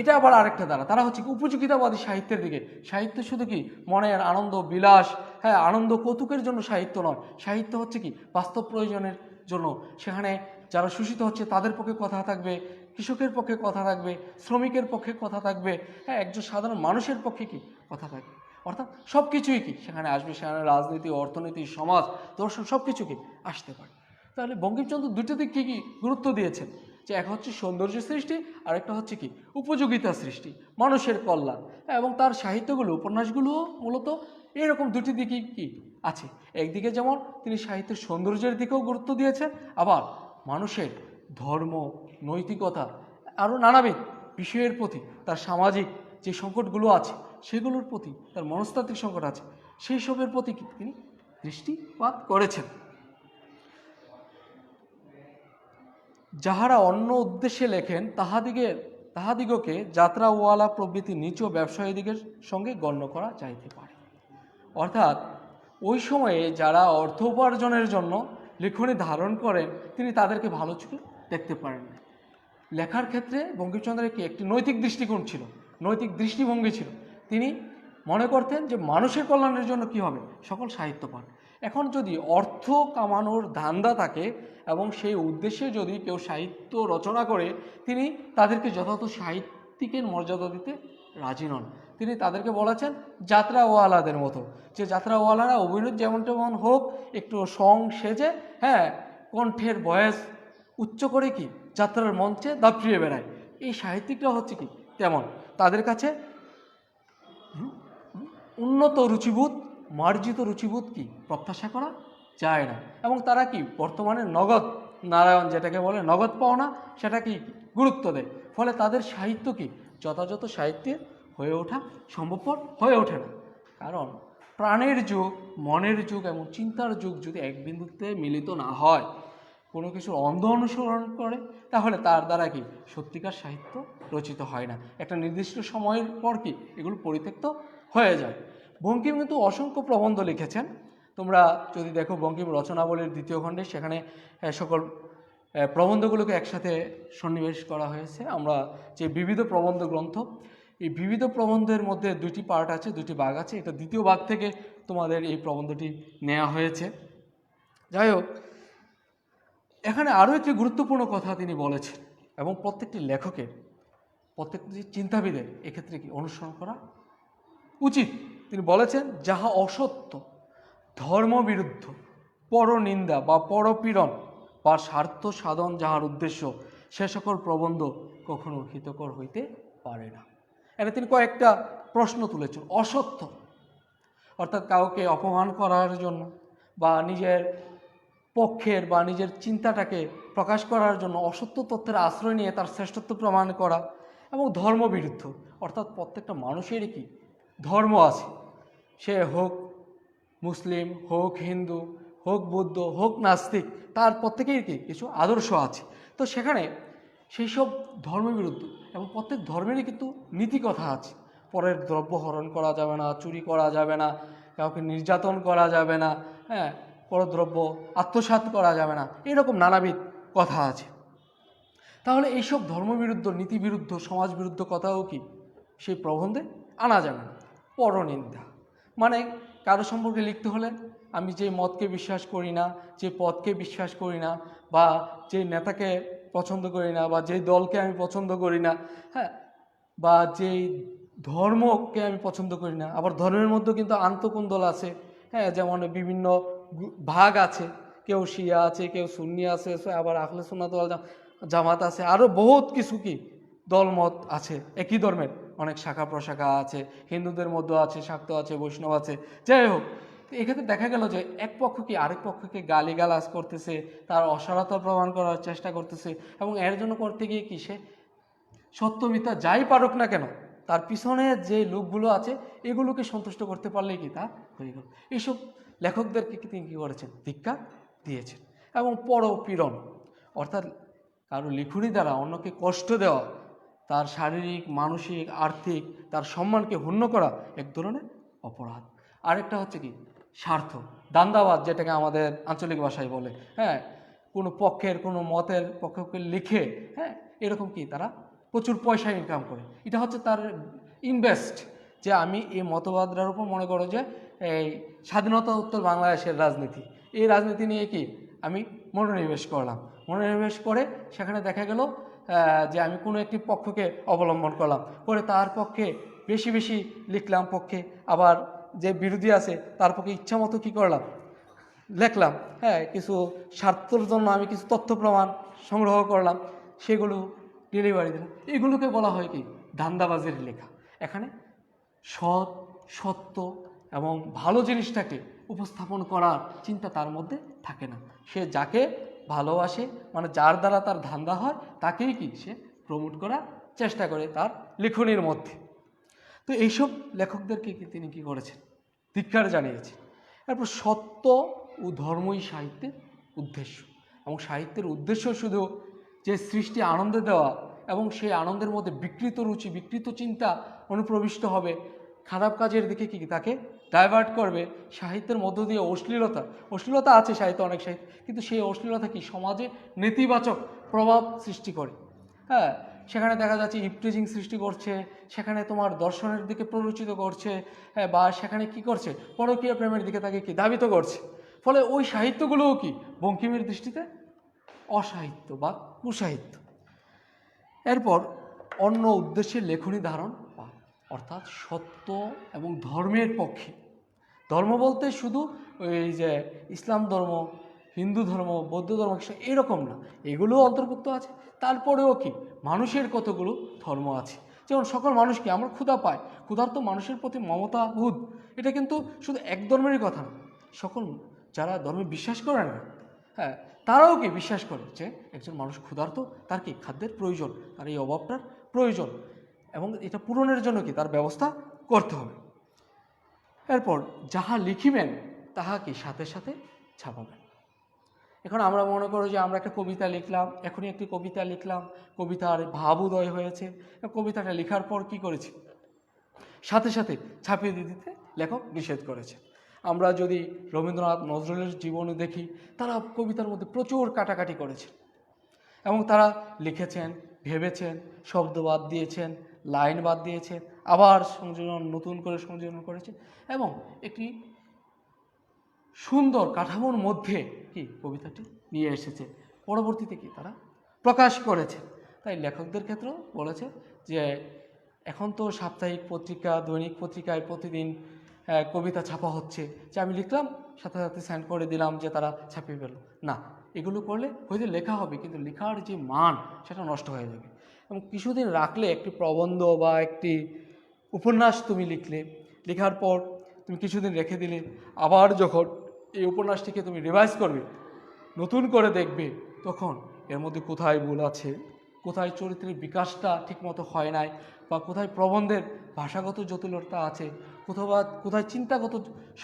এটা আবার আরেকটা দ্বারা তারা হচ্ছে উপযোগিতাবাদী সাহিত্যের দিকে। সাহিত্য শুধু কি মনের আনন্দ বিলাস, হ্যাঁ আনন্দ কৌতুকের জন্য সাহিত্য নয়, সাহিত্য হচ্ছে কি বাস্তব প্রয়োজনের জন্য। সেখানে যারা শোষিত হচ্ছে তাদের পক্ষে কথা থাকবে, কৃষকের পক্ষে কথা থাকবে, শ্রমিকের পক্ষে কথা থাকবে, হ্যাঁ একজন সাধারণ মানুষের পক্ষে কি কথা থাকবে, অর্থাৎ সব কিছুই কি সেখানে আসবে। সেখানে রাজনীতি, অর্থনীতি, সমাজ, দর্শন সব কিছু কি আসতে পারে। তাহলে বঙ্কিমচন্দ্র দুটো দিক কি গুরুত্ব দিয়েছেন, যে এক হচ্ছে সৌন্দর্য সৃষ্টি, আরেকটা হচ্ছে কি উপযোগিতা সৃষ্টি, মানুষের কল্যাণ। এবং তার সাহিত্যগুলো, উপন্যাসগুলোও মূলত এরকম দুটি দিকই কি আছে। একদিকে যেমন তিনি সাহিত্যের সৌন্দর্যের দিকেও গুরুত্ব দিয়েছেন, আবার মানুষের ধর্ম, নৈতিকতা, আরও নানাবিধ বিষয়ের প্রতি, তার সামাজিক যে সংকটগুলো আছে সেগুলোর প্রতি, তার মনস্তাত্ত্বিক সংকট আছে, সেই সবের প্রতি তিনি দৃষ্টিপাত করেছেন। যাহারা অন্য উদ্দেশ্যে লেখেন তাহাদিগের তাহাদিগকে যাত্রাওয়ালা প্রভৃতি নিচ ব্যবসায়ীদিগের সঙ্গে গণ্য করা যাইতে পারে। অর্থাৎ ওই সময়ে যারা অর্থ উপার্জনের জন্য লিখনি ধারণ করেন তিনি তাদেরকে ভালো চোখে দেখতে পারেন না। লেখার ক্ষেত্রে বঙ্কিমচন্দ্রের কি একটি নৈতিক দৃষ্টিকোণ ছিল, নৈতিক দৃষ্টিভঙ্গি ছিল। তিনি মনে করতেন যে মানুষের কল্যাণের জন্য কি হবে, সকল সাহিত্য পান। এখন যদি অর্থ কামানোর ধান্দা থাকে এবং সেই উদ্দেশ্যে যদি কেউ সাহিত্য রচনা করে, তিনি তাদেরকে যথাযথ সাহিত্যিকের মর্যাদা দিতে রাজি নন। তিনি তাদেরকে বলেছেন যাত্রাওয়ালাদের মতো, যে যাত্রাওয়ালারা অভিনয় যেমন তেমন হোক, একটু সং সেজে, কণ্ঠের বয়স উচ্চ করে কি যাত্রার মঞ্চে দাপিয়ে বেড়ায়। এই সাহিত্যিকরা হচ্ছে কি তেমন, তাদের কাছে উন্নত রুচিবোধ, মার্জিত রুচিবোধ কি প্রত্যাশা করা যায় না। এবং তারা কি বর্তমানে নগদ নারায়ণ যেটাকে বলে নগদ পাওনা, সেটা কি গুরুত্ব দেয়। ফলে তাদের সাহিত্য কি যথাযথ সাহিত্যের হয়ে ওঠা সম্ভবপর হয়ে ওঠে না। কারণ প্রাণের যুগ, মনের যুগ এবং চিন্তার যুগ যদি এক বিন্দুতে মিলিত না হয়, কোনো কিছুর অন্ধ অনুসরণ করে, তাহলে তার দ্বারা কি সত্যিকার সাহিত্য রচিত হয় না। একটা নির্দিষ্ট সময়ের পর কি এগুলো পরিত্যক্ত হয়ে যায়। বঙ্কিম কিন্তু অসংখ্য প্রবন্ধ লিখেছেন। তোমরা যদি দেখো বঙ্কিম রচনাবলীর দ্বিতীয় খণ্ডে, সেখানে সকল প্রবন্ধগুলোকে একসাথে সন্নিবেশ করা হয়েছে। আমরা যে বিবিধ প্রবন্ধ গ্রন্থ, এই বিবিধ প্রবন্ধের মধ্যে দুইটি পার্ট আছে, দুইটি ভাগ আছে। এটা দ্বিতীয় ভাগ থেকে তোমাদের এই প্রবন্ধটি নেওয়া হয়েছে। যাই হোক, এখানে আরও একটি গুরুত্বপূর্ণ কথা তিনি বলেছেন, এবং প্রত্যেকটি লেখকের, প্রত্যেকটি চিন্তাবিদের এক্ষেত্রে কি অনুসরণ করা উচিত। তিনি বলেছেন, যাহা অসত্য, ধর্মবিরুদ্ধ, পরনিন্দা বা পরপীড়ন বা স্বার্থ সাধন যাহার উদ্দেশ্য, সে সকল প্রবন্ধ কখনো হিতকর হইতে পারে না। এখানে তিনি কয়েকটা প্রশ্ন তুলেছেন। অসত্য অর্থাৎ কাউকে অপমান করার জন্য বা নিজের পক্ষের বা নিজের চিন্তাটাকে প্রকাশ করার জন্য অসত্য তথ্যের আশ্রয় নিয়ে তার শ্রেষ্ঠত্ব প্রমাণ করা, এবং ধর্মবিরুদ্ধ অর্থাৎ প্রত্যেকটা মানুষেরই কি ধর্ম আছে, সে হোক মুসলিম, হোক হিন্দু, হোক বৌদ্ধ, হোক নাস্তিক, তার প্রত্যেকেই কি কিছু আদর্শ আছে। তো সেখানে সেই সব ধর্মবিরুদ্ধ, এবং প্রত্যেক ধর্মেরই কিন্তু নীতিকথা আছে। পরের দ্রব্য হরণ করা যাবে না, চুরি করা যাবে না, কাউকে নির্যাতন করা যাবে না, পরদ্রব্য আত্মসাৎ করা যাবে না, এরকম নানাবিধ কথা আছে। তাহলে এইসব ধর্মবিরুদ্ধ, নীতিবিরুদ্ধ, সমাজবিরুদ্ধ কথাও কি সেই প্রবন্ধে আনা যাবে না। পরনিন্দা মানে কারো সম্পর্কে লিখতে হলে আমি যে মতকে বিশ্বাস করি না, যে পথকে বিশ্বাস করি না, বা যে নেতাকে পছন্দ করি না, বা যেই দলকে আমি পছন্দ করি না, বা যেই ধর্মকে আমি পছন্দ করি না। আবার ধর্মের মধ্যে কিন্তু আন্তঃকুন্দল আছে, যেমন বিভিন্ন ভাগ আছে, কেউ শিয়া আছে, কেউ সুন্নি আছে, আবার আহলে সুন্নাত ওয়াল জামাত আছে, আরও বহুত কিছু কি দলমত আছে। একই ধর্মের অনেক শাখা প্রশাখা আছে, হিন্দুদের মধ্যে আছে, শাক্ত আছে, বৈষ্ণব আছে। যাই হোক, এক্ষেত্রে দেখা গেল যে এক পক্ষ কি আরেক পক্ষকে গালিগালাজ করতেছে, তার অসারতা প্রমাণ করার চেষ্টা করতেছে, এবং এর জন্য করতে গিয়ে কি সে সত্য মিথ্যা যাই পারুক না কেন, তার পিছনে যে লোকগুলো আছে এগুলোকে সন্তুষ্ট করতে পারলেই কি তা হয়ে গেল। এইসব লেখকদেরকে তিনি কী করেছেন, ধিক্কার দিয়েছেন। এবং পরপীড়ন অর্থাৎ কারো লিখনি দ্বারা অন্যকে কষ্ট দেওয়া, তার শারীরিক, মানসিক, আর্থিক তার সম্মানকে ক্ষুণ্ণ করা এক ধরনের অপরাধ। আরেকটা হচ্ছে কি স্বার্থ, দান্দাবাদ যেটাকে আমাদের আঞ্চলিক ভাষায় বলে। কোনো পক্ষের, কোনো মতের পক্ষকে লিখে এরকম কি তারা প্রচুর পয়সা ইনকাম করে। এটা হচ্ছে তার ইনভেস্ট, যে আমি এই মতবাদটার উপর মনে করো যে এই স্বাধীনতা উত্তর বাংলাদেশের রাজনীতি, এই রাজনীতি নিয়ে কি আমি মনোনিবেশ করলাম। মনোনিবেশ করে সেখানে দেখা গেল যে আমি কোনো একটি পক্ষকে অবলম্বন করলাম, করে তার পক্ষে বেশি বেশি লিখলাম পক্ষে, আবার যে বিরোধী আছে তার পক্ষে ইচ্ছা মতো কী করলাম লিখলাম। কিছু স্বার্থের জন্য আমি কিছু তথ্য প্রমাণ সংগ্রহ করলাম, সেগুলো ডেলিভারি দিলাম। এগুলোকে বলা হয় কি ধান্দাবাজের লেখা। এখানে সৎ, সত্য এবং ভালো জিনিসটাকে উপস্থাপন করার চিন্তা তার মধ্যে থাকে না। সে যাকে ভালোবাসে, মানে যার দ্বারা তার ধান্দা হয়, তাকেই কি সে প্রমোট করার চেষ্টা করে তার লেখনীর মধ্যে। তো এইসব লেখকদেরকে কি তিনি কি করেছেন, ধিক্কার জানিয়েছেন। এরপর সত্য ও ধর্মই সাহিত্যের উদ্দেশ্য, এবং সাহিত্যের উদ্দেশ্য শুধু যে সৃষ্টি আনন্দে দেওয়া, এবং সেই আনন্দের মধ্যে বিকৃত রুচি, বিকৃত চিন্তা অনুপ্রবিষ্ট হবে, খারাপ কাজের দিকে কি তাকে ডাইভার্ট করবে। সাহিত্যের মধ্য দিয়ে অশ্লীলতা আছে সাহিত্য, অনেক সাহিত্য, কিন্তু সেই অশ্লীলতা কি সমাজে নেতিবাচক প্রভাব সৃষ্টি করে। হ্যাঁ, সেখানে দেখা যাচ্ছে ইপটিজিং সৃষ্টি করছে, সেখানে তোমার দর্শনের দিকে প্ররোচিত করছে, হ্যাঁ, বা সেখানে কি করছে পরকীয়া প্রেমের দিকে তাকে কি ধাবিত করছে। ফলে ওই সাহিত্যগুলোও কি বঙ্কিমের দৃষ্টিতে অসাহিত্য বা কুসাহিত্য। এরপর অন্য উদ্দেশ্যের লেখনী ধারণ বা অর্থাৎ সত্য এবং ধর্মের পক্ষে। ধর্ম বলতে শুধু ওই যে ইসলাম ধর্ম, হিন্দু ধর্ম, বৌদ্ধ ধর্ম এরকম না, এগুলোও অন্তর্ভুক্ত আছে। তারপরেও কি মানুষের কতগুলো ধর্ম আছে, যেমন সকল মানুষকে আমরা ক্ষুধা পাই, ক্ষুধার্ত মানুষের প্রতি মমতা বোধ, এটা কিন্তু শুধু এক ধর্মেরই কথা না, সকল যারা ধর্মে বিশ্বাস করে না, হ্যাঁ, তারাও কি বিশ্বাস করে যে একজন মানুষ ক্ষুধার্ত, তার কি খাদ্যের প্রয়োজন, তার এই অভাবটার প্রয়োজন, এবং এটা পূরণের জন্য কি তার ব্যবস্থা করতে হবে। এরপর যাহা লিখিবেন তাহা কি সাথে সাথে ছাপাবেন। এখন আমরা মনে করো যে আমরা একটা কবিতা লিখলাম, এখনই একটি কবিতা লিখলাম, কবিতার ভাব উদয় হয়েছে, কবিতাটা লেখার পর কি করেছি, সাথে সাথে ছাপিয়ে দিতে লেখক নিষেধ করেছে। আমরা যদি রবীন্দ্রনাথ নজরুলের জীবনে দেখি, তারা কবিতার মধ্যে প্রচুর কাটাকাটি করেছে এবং তারা লিখেছেন, ভেবেছেন, শব্দ বাদ দিয়েছেন, লাইন বাদ দিয়েছেন, আবার সংযোজন, নতুন করে সংযোজন করেছেন এবং একটি সুন্দর কাঠামোর মধ্যে কি কবিতাটি নিয়ে এসেছে, পরবর্তীতে কি তারা প্রকাশ করেছে। তাই লেখকদের ক্ষেত্রেও বলেছে যে এখন তো সাপ্তাহিক পত্রিকা, দৈনিক পত্রিকায় প্রতিদিন কবিতা ছাপা হচ্ছে, যে আমি লিখলাম সাথে সাথে সেন্ড করে দিলাম যে তারা ছাপিয়ে ফেলল, না, এগুলো করলে হয়তো লেখা হবে কিন্তু লেখার যে মান সেটা নষ্ট হয়ে যাবে। এবং কিছুদিন রাখলে একটি প্রবন্ধ বা একটি উপন্যাস তুমি লিখলে, লেখার পর তুমি কিছুদিন রেখে দিলে, আবার যখন এই উপন্যাসটিকে তুমি রিভাইজ করবে, নতুন করে দেখবে, তখন এর মধ্যে কোথায় ভুল আছে, কোথায় চরিত্রের বিকাশটা ঠিকমতো হয় নাই, বা কোথায় প্রবন্ধের ভাষাগত জটিলতা আছে, কোথায় চিন্তাগত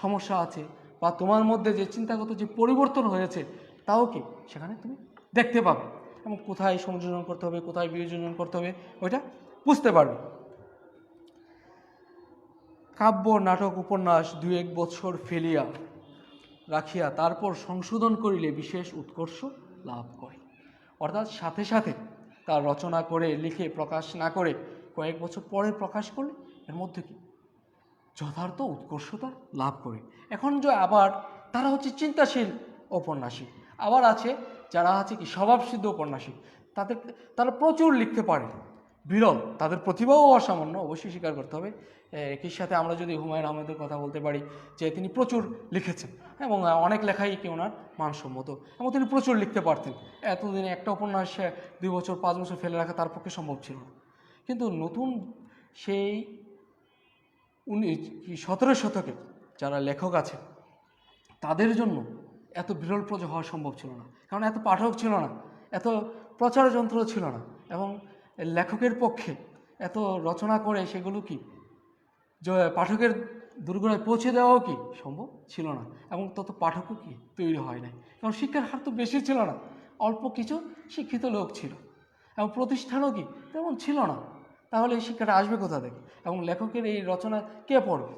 সমস্যা আছে, বা তোমার মধ্যে যে চিন্তাগত যে পরিবর্তন হয়েছে তাও কি সেখানে তুমি দেখতে পাবে, এবং কোথায় সংযোজন করতে হবে, কোথায় বিয়োজন করতে হবে, ওইটা বুঝতে পারবে। কাব্য, নাটক, উপন্যাস 2-1 বছর ফেলিয়া রাখিয়া তারপর সংশোধন করিলে বিশেষ উৎকর্ষ লাভ করে। অর্থাৎ সাথে সাথে তার রচনা করে লিখে প্রকাশ না করে কয়েক বছর পরে প্রকাশ করলে এর মধ্যে কি যথার্থ উৎকর্ষতা লাভ করে। এখন যে আবার তারা হচ্ছে চিন্তাশীল ঔপন্যাসিক, আবার আছে যারা আছে কি স্বভাবসিদ্ধ ঔপন্যাসিক, তারা প্রচুর লিখতে পারে, বিরল, তাদের প্রতিভাও অসামান্য, অবশ্যই স্বীকার করতে হবে। একই সাথে আমরা যদি হুমায়ুন আহমেদের কথা বলতে পারি যে তিনি প্রচুর লিখেছেন এবং অনেক লেখাই কি ওনার মানসম্মত, এবং তিনি প্রচুর লিখতে পারতেন। এতদিনে একটা উপন্যাস 2 বছর 5 বছর ফেলে রাখা তার পক্ষে সম্ভব ছিল না। কিন্তু নতুন সেই 17 শতকে যারা লেখক আছে তাদের জন্য এত বিরল প্রজ হওয়া সম্ভব ছিল না, কারণ এত পাঠক ছিল না, এত প্রচার যন্ত্র ছিল না, এবং লেখকের পক্ষে এত রচনা করে সেগুলো কি পাঠকের দুর্গরায় পৌঁছে দেওয়াও কি সম্ভব ছিল না, এবং তত পাঠকও কি তৈরি হয় নাই, কারণ শিক্ষার হার তো বেশি ছিল না, অল্প কিছু শিক্ষিত লোক ছিল, এবং প্রতিষ্ঠানও কি তেমন ছিল না। তাহলে এই শিক্ষাটা আসবে কোথা থেকে, এবং লেখকের এই রচনা কে পড়বে?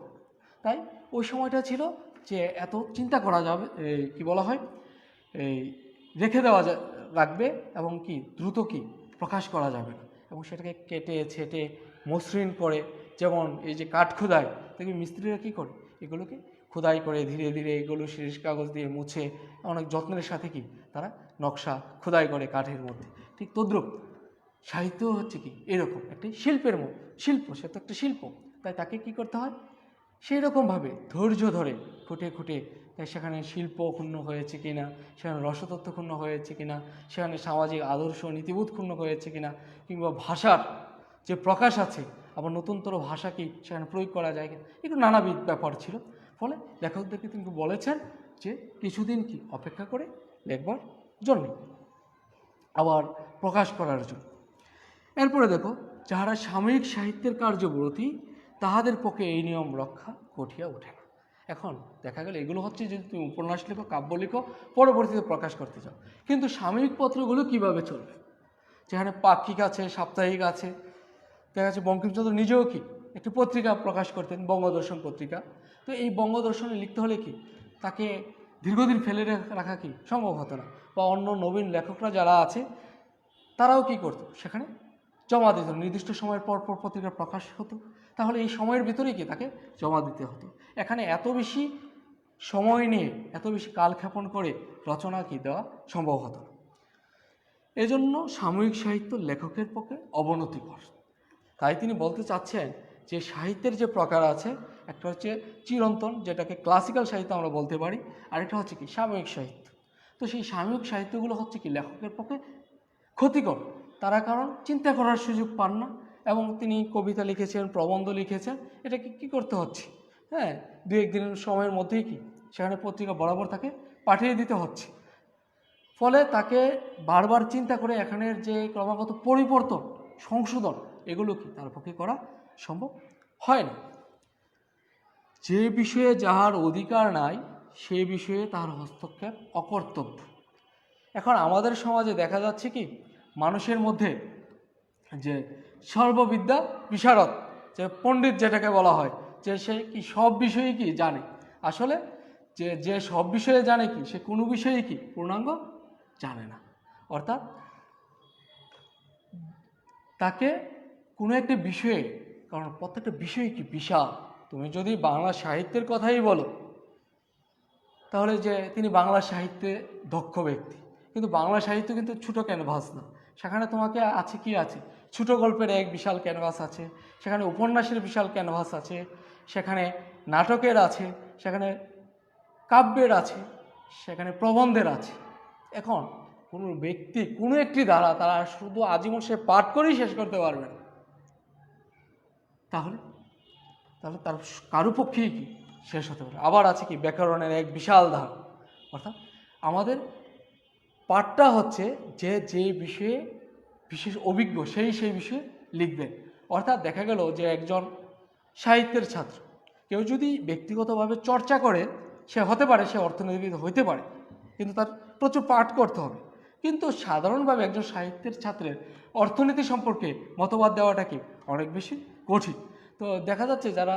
তাই ওই সময়টা ছিল যে এত চিন্তা করা যাবে, কি বলা হয়, এই রেখে দেওয়া রাখবে, এবং কি দ্রুত কি প্রকাশ করা যাবে না, এবং সেটাকে কেটে ছেটে মসৃণ করে, যেমন এই যে কাঠ খোদাই দেখবি মিস্ত্রিরা কী করে, এগুলোকে খোদাই করে ধীরে ধীরে এগুলো শিরিষ কাগজ দিয়ে মুছে অনেক যত্নের সাথে কি তারা নকশা খোদাই করে কাঠের মধ্যে। ঠিক তদ্রূপ সাহিত্য হচ্ছে কি এরকম একটি শিল্পের মতো, শিল্প, সে তো একটা শিল্প, তাই তাকে কি করতে হয় সেই রকমভাবে ধৈর্য ধরে খুঁটে খুঁটে সেখানে শিল্প ক্ষুণ্ণ হয়েছে কিনা, সেখানে রসতত্ত্ব ক্ষুণ্ণ হয়েছে কিনা, সেখানে সামাজিক আদর্শ নীতিবোধ ক্ষুণ্ণ হয়েছে কিনা, কিংবা ভাষার যে প্রকাশ আছে আবার নতুনতর ভাষা কি সেখানে প্রয়োগ করা যায় কিনা, এগুলো নানাবিধ ব্যাপার ছিল। ফলে লেখকদেরকে কিন্তু বলেছেন যে কিছুদিন কি অপেক্ষা করে লেখবার জন্য, আবার প্রকাশ করার জন্য। এরপরে দেখো, যাহারা সাময়িক সাহিত্যের কার্যব্রতী তাহাদের পক্ষে এই নিয়ম রক্ষা কঠিয়া ওঠে না। এখন দেখা গেল এগুলো হচ্ছে যদি তুমি উপন্যাস লেখো, কাব্য লেখো, পরবর্তীতে প্রকাশ করতে চাও, কিন্তু সাময়িক পত্রগুলো কিভাবে চলবে? যেখানে পাক্ষিক আছে, সাপ্তাহিক আছে। দেখা যাচ্ছে বঙ্কিমচন্দ্র নিজেও কি একটি পত্রিকা প্রকাশ করতেন, বঙ্গদর্শন পত্রিকা। তো এই বঙ্গদর্শনে লিখতে হলে কি তাকে দীর্ঘদিন ফেলে রাখা কি সম্ভব হতো না, বা অন্য নবীন লেখকরা যারা আছে তারাও কি করতো, সেখানে জমা দিত, নির্দিষ্ট সময়ের পর পর পত্রিকা প্রকাশ হতো, তাহলে এই সময়ের ভিতরেই কি তাকে জমা দিতে হতো। এখানে এত বেশি সময় নিয়ে এত বেশি কালক্ষেপণ করে রচনা কি দেওয়া সম্ভব হতো না। এজন্য সাময়িক সাহিত্য লেখকের পক্ষে অবনতিকর। তাই তিনি বলতে চাচ্ছেন যে সাহিত্যের যে প্রকার আছে, একটা হচ্ছে চিরন্তন, যেটাকে ক্লাসিক্যাল সাহিত্য আমরা বলতে পারি, আরেকটা হচ্ছে কি সাময়িক সাহিত্য। তো সেই সাময়িক সাহিত্যগুলো হচ্ছে কি লেখকের পক্ষে ক্ষতিকর, তারা কারণ চিন্তা করার সুযোগ পান না। এবং তিনি কবিতা লিখেছেন, প্রবন্ধ লিখেছেন, এটাকে কি করতে হচ্ছে, হ্যাঁ, দু একদিনের সময়ের মধ্যেই কি সেখানে পত্রিকা বরাবর তাকে পাঠিয়ে দিতে হচ্ছে। ফলে তাকে বারবার চিন্তা করে এখানের যে ক্রমাগত পরিবর্তন, সংশোধন, এগুলো কি তার পক্ষে করা সম্ভব হয় না। যে বিষয়ে যাহার অধিকার নাই সে বিষয়ে তার হস্তক্ষেপ অকর্তব্য। এখন আমাদের সমাজে দেখা যাচ্ছে কি মানুষের মধ্যে যে সর্ববিদ্যা বিশারদ, যে পণ্ডিত যেটাকে বলা হয়, যে সে কি সব বিষয়ে কি জানে, আসলে যে সব বিষয়ে জানে কি সে কোনো বিষয়ে কি পূর্ণাঙ্গ জানে না। অর্থাৎ তাকে কোনো একটা বিষয়ে, কারণ প্রত্যেকটা বিষয় কি বিশাল, তুমি যদি বাংলা সাহিত্যের কথাই বলো তাহলে যে তিনি বাংলা সাহিত্যে দক্ষ ব্যক্তি, কিন্তু বাংলা সাহিত্য কিন্তু ছোটো ক্যানভাস না। সেখানে তোমাকে আছে কি আছে, ছোটো গল্পের এক বিশাল ক্যানভাস আছে, সেখানে উপন্যাসের বিশাল ক্যানভাস আছে, সেখানে নাটকের আছে, সেখানে কাব্যের আছে, সেখানে প্রবন্ধের আছে। এখন কোনো ব্যক্তি কোনো একটি ধারা তারা শুধু আজীবন সে পাঠ করেই শেষ করতে পারবে না, তাহলে তাহলে তার কারো পক্ষেই কি শেষ হতে পারে। আবার আছে কি ব্যাকরণের এক বিশাল ধারা। অর্থাৎ আমাদের পাঠটা হচ্ছে যে বিষয়ে বিশেষ অভিজ্ঞ সেই বিষয়ে লিখবে। অর্থাৎ দেখা গেল যে একজন সাহিত্যের ছাত্র কেউ যদি ব্যক্তিগতভাবে চর্চা করে সে হতে পারে, সে অর্থনীতিবিদ হইতে পারে, কিন্তু তার প্রচুর পাঠ করতে হবে। কিন্তু সাধারণভাবে একজন সাহিত্যের ছাত্রের অর্থনীতি সম্পর্কে মতবাদ দেওয়াটা কি অনেক বেশি কঠিন। তো দেখা যাচ্ছে যারা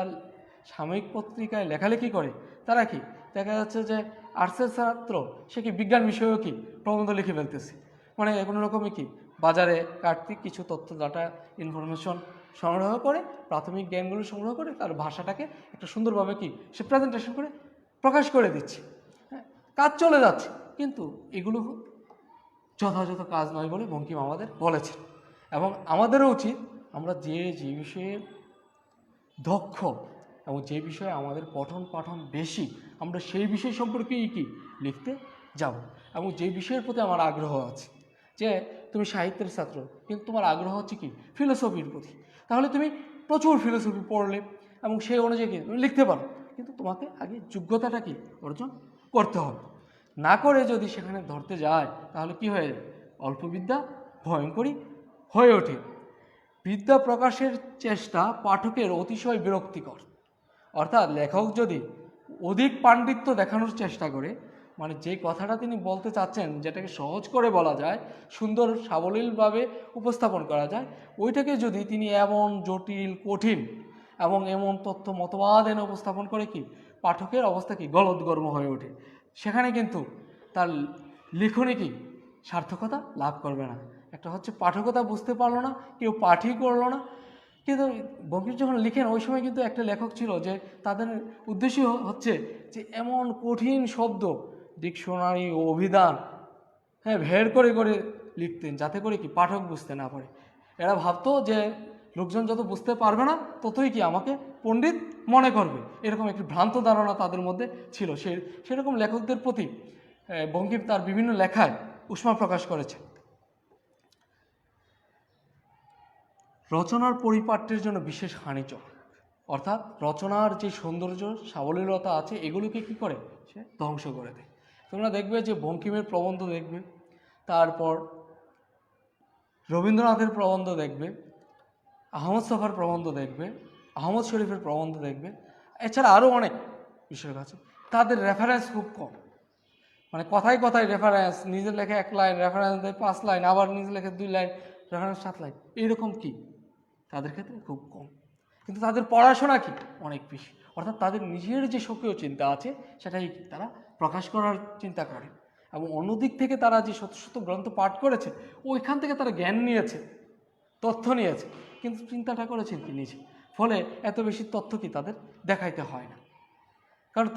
সাময়িক পত্রিকায় লেখালেখি করে তারা কি দেখা যাচ্ছে যে আর্টসের ছাত্র সে কি বিজ্ঞান বিষয়েও কি প্রবন্ধ লিখে ফেলতেছে, মানে কোনো রকমই কি বাজারে কার্তিক কিছু তথ্য ডাটা ইনফরমেশন সংগ্রহ করে, প্রাথমিক জ্ঞানগুলো সংগ্রহ করে তার ভাষাটাকে একটা সুন্দরভাবে কি সে প্রেজেন্টেশন করে প্রকাশ করে দিচ্ছে। হ্যাঁ, কাজ চলে যাচ্ছে, কিন্তু এগুলো যথাযথ কাজ নয় বলে বঙ্কিম আমাদের বলেছেন। এবং আমাদেরও উচিত আমরা যে বিষয়ে দক্ষ এবং যে বিষয়ে আমাদের পঠন পাঠন বেশি আমরা সেই বিষয় সম্পর্কেই কি লিখতে যাব। এবং যে বিষয়ের প্রতি আমার আগ্রহ আছে, যে তুমি সাহিত্যের ছাত্র কিন্তু তোমার আগ্রহ হচ্ছে কি ফিলোসফির প্রতি, তাহলে তুমি প্রচুর ফিলোসফি পড়লে এবং সেই অনুযায়ী কি তুমি লিখতে পারো, কিন্তু তোমাকে আগে যোগ্যতাটা কি অর্জন করতে হবে। না করে যদি সেখানে ধরতে যায় তাহলে কি হয়ে যায়, অল্প বিদ্যা ভয়ঙ্করী হয়ে ওঠে। বিদ্যা প্রকাশের চেষ্টা পাঠকের অতিশয় বিরক্তিকর। অর্থাৎ লেখক যদি অধিক পাণ্ডিত্য দেখানোর চেষ্টা করে, মানে যে কথাটা তিনি বলতে চাচ্ছেন যেটাকে সহজ করে বলা যায়, সুন্দর সাবলীলভাবে উপস্থাপন করা যায়, ওইটাকে যদি তিনি এমন জটিল কঠিন এবং এমন তথ্য মতবাদ এনে উপস্থাপন করে কি পাঠকের অবস্থা কি গলদঘর্ম হয়ে ওঠে, সেখানে কিন্তু তার লিখনে কি সার্থকতা লাভ করবে না। একটা হচ্ছে পাঠকতা বুঝতে পারলো না, কেউ পাঠই করলো না। কিন্তু বঙ্কিম যখন লিখেন ওই সময় কিন্তু একটা লেখক ছিল যে তাদের উদ্দেশ্য হচ্ছে যে এমন কঠিন শব্দ ডিকশনারি ও অভিধান হ্যাঁ ভের করে করে লিখতেন, যাতে করে কি পাঠক বুঝতে না পারে। এরা ভাবতো যে লোকজন যত বুঝতে পারবে না ততই কি আমাকে পণ্ডিত মনে করবে, এরকম একটি ভ্রান্ত ধারণা তাদের মধ্যে ছিল। সেরকম লেখকদের প্রতি বঙ্কিম তার বিভিন্ন লেখায় উষ্মা প্রকাশ করেছে। রচনার পরিপাট্যের জন্য বিশেষ হানিচক, অর্থাৎ রচনার যে সৌন্দর্য সাবলীলতা আছে এগুলোকে কি করে সে ধ্বংস করে দেয়। তোমরা দেখবে যে বঙ্কিমের প্রবন্ধ দেখবে, তারপর রবীন্দ্রনাথের প্রবন্ধ দেখবে, আহমদ ছফার প্রবন্ধ দেখবে, আহমদ শরীফের প্রবন্ধ দেখবে, এছাড়া আরও অনেক বিষয় আছে, তাদের রেফারেন্স খুব কম। মানে কথায় কথায় রেফারেন্স, নিজের লেখে 1 লাইন রেফারেন্স দেয় 5 লাইন, আবার নিজের লেখে 2 লাইন রেফারেন্স 7 লাইন, এইরকম কি তাদের ক্ষেত্রে খুব কম। কিন্তু তাদের পড়াশোনা কি অনেক বেশি, অর্থাৎ তাদের নিজের যে স্বকীয় চিন্তা আছে সেটাই তারা প্রকাশ করার চিন্তা করে। এবং অন্যদিক থেকে তারা যে শত শত গ্রন্থ পাঠ করেছে ওইখান থেকে তারা জ্ঞান নিয়েছে, তথ্য নিয়েছে, কিন্তু চিন্তাটা করেছেন কি নিজে। ফলে এত বেশি তথ্য কি তাদের দেখাইতে হয় না, কারণ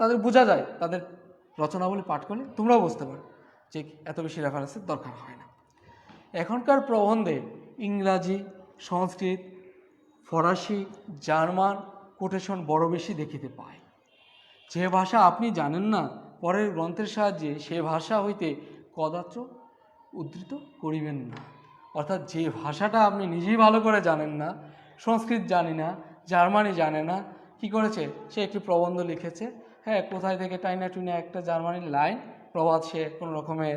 তাদের বোঝা যায়, তাদের রচনাবলী পাঠ করলে তোমরাও বুঝতে পারো যে এত বেশি রেফারেন্সের দরকার হয় না। এখনকার প্রবন্ধে ইংরাজি, সংস্কৃত, ফরাসি, জার্মান কোটেশন বড় বেশি দেখিতে পায়। যে ভাষা আপনি জানেন না, পরের গ্রন্থের সাহায্যে সে ভাষা হইতে কদাচ উদ্ধৃত করিবেন না। অর্থাৎ যে ভাষাটা আপনি নিজেই ভালো করে জানেন না, সংস্কৃত জানি না, জার্মানি জানে না, কি করেছে সে একটি প্রবন্ধ লিখেছে, হ্যাঁ কোথায় থেকে টাইনা টুইনা একটা জার্মানির লাইন প্রবাদ সে কোনো রকমে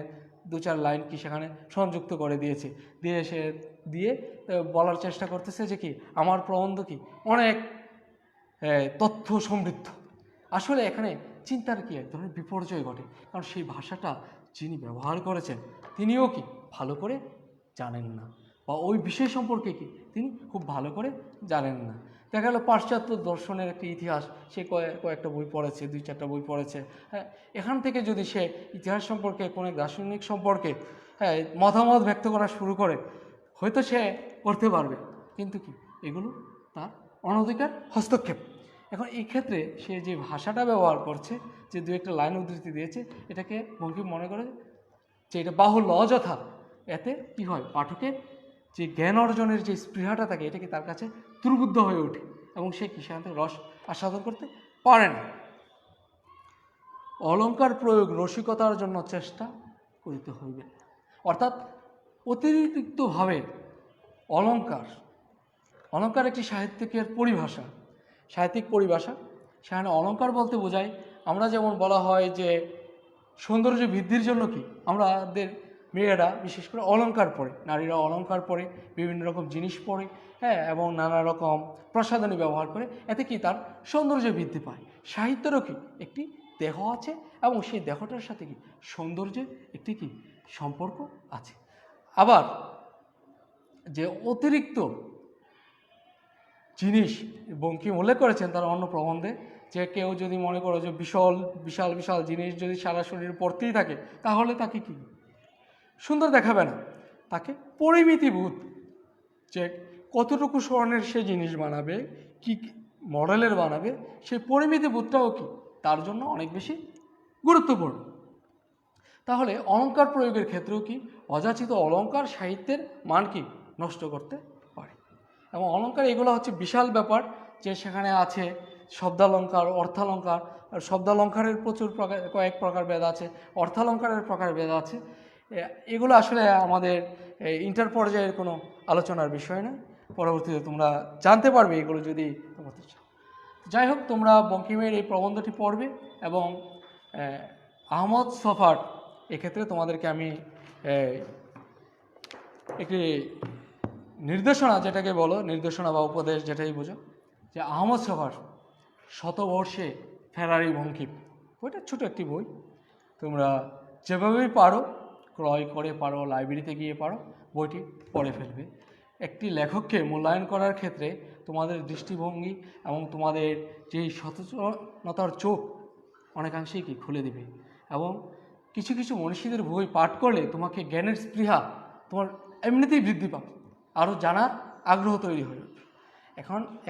2-4 লাইন কি সেখানে সংযুক্ত করে দিয়েছে, দিয়ে বলার চেষ্টা করতেছে যে কি আমার প্রবন্ধ কি অনেক তথ্য সমৃদ্ধ। আসলে এখানে চিন্তার কি এক ধরনের বিপর্যয় ঘটে, কারণ সেই ভাষাটা যিনি ব্যবহার করেছেন তিনিও কি ভালো করে জানেন না, বা ওই বিষয় সম্পর্কে কি তিনি খুব ভালো করে জানেন না। দেখা গেল পাশ্চাত্য দর্শনের একটি ইতিহাস সে কয়েকটা বই পড়েছে, 2-4টা বই পড়েছে, হ্যাঁ এখান থেকে যদি সে ইতিহাস সম্পর্কে কোনো দার্শনিক সম্পর্কে মতামত ব্যক্ত করা শুরু করে, হয়তো সে করতে পারবে, কিন্তু কি এগুলো তার অনধিকার হস্তক্ষেপ। এখন এই ক্ষেত্রে সে যে ভাষাটা ব্যবহার করছে, যে 2-1টা লাইন উদ্ধৃতি দিয়েছে, এটাকে বঙ্কিম মনে করে যে এটা বাহুল্য, অযথা। এতে কি হয়, পাঠকের যে জ্ঞান অর্জনের যে স্পৃহাটা থাকে এটা কি তার কাছে দুর্বুদ্ধ হয়ে ওঠে এবং সে কি সেখান থেকে রস আস্বাদন করতে পারে না। অলঙ্কার প্রয়োগ রসিকতার জন্য চেষ্টা করিতে হইবে। অর্থাৎ অতিরিক্তভাবে অলঙ্কার একটি সাহিত্যিকের পরিভাষা, সাহিত্যিক পরিভাষা। সেখানে অলঙ্কার বলতে বোঝায়, আমরা যেমন বলা হয় যে সৌন্দর্য বৃদ্ধির জন্য কি আমাদের মেয়েরা বিশেষ করে অলঙ্কার পরে, নারীরা অলঙ্কার পরে, বিভিন্ন রকম জিনিস পরে, হ্যাঁ এবং নানা রকম প্রসাধনী ব্যবহার করে, এতে কি তার সৌন্দর্য বৃদ্ধি পায়। সাহিত্যেরও কি একটি দেহ আছে এবং সেই দেহটার সাথে কি সৌন্দর্যের একটি কি সম্পর্ক আছে। আবার যে অতিরিক্ত জিনিস বঙ্কিম উল্লেখ করেছেন তার অন্য প্রবন্ধে, যে কেউ যদি মনে করো যে বিশাল বিশাল জিনিস যদি সারা শরীরে পড়তেই থাকে, তাহলে তাকে কি সুন্দর দেখাবে না, তাকে পরিমিতিবোধ, যে কতটুকু স্বর্ণের সে জিনিস বানাবে, কি মডেলের বানাবে, সেই পরিমিতিবোধটাও কি তার জন্য অনেক বেশি গুরুত্বপূর্ণ। তাহলে অলঙ্কার প্রয়োগের ক্ষেত্রেও কি অযাচিত অলঙ্কার সাহিত্যের মান কি নষ্ট করতে পারে। এবং অলঙ্কার এগুলো হচ্ছে বিশাল ব্যাপার, যে সেখানে আছে শব্দালঙ্কার, অর্থালঙ্কার। আর শব্দালঙ্কারের প্রচুর কয়েক প্রকার ভেদ আছে, অর্থালঙ্কারের প্রকার ভেদ আছে। এগুলো আসলে আমাদের ইন্টার পর্যায়ের কোনো আলোচনার বিষয় না, পরবর্তীতে তোমরা জানতে পারবে এগুলো যদি তোমাদের চাও। যাই হোক, তোমরা বঙ্কিমের এই প্রবন্ধটি পড়বে এবং আহমদ ছফার এক্ষেত্রে তোমাদেরকে আমি একটি নির্দেশনা, যেটাকে বলো নির্দেশনা বা উপদেশ যেটাই বোঝো, যে আহমদ ছফার শতবর্ষে ফেরারি বঙ্কিম, বইটা ছোটো একটি বই, তোমরা যেভাবেই পারো ক্রয় করে পারো, লাইব্রেরিতে গিয়ে পারো, বইটি পড়ে ফেলবে। একটি লেখককে মূল্যায়ন করার ক্ষেত্রে তোমাদের দৃষ্টিভঙ্গি এবং তোমাদের যেই সচেতনতার চোখ অনেকাংশেই কি খুলে দেবে। এবং কিছু কিছু মনীষীদের বই পাঠ করলে তোমাকে জ্ঞানের স্পৃহা তোমার এমনিতেই বৃদ্ধি পাবে, আরও জানার আগ্রহ তৈরি হয়ে উঠবে।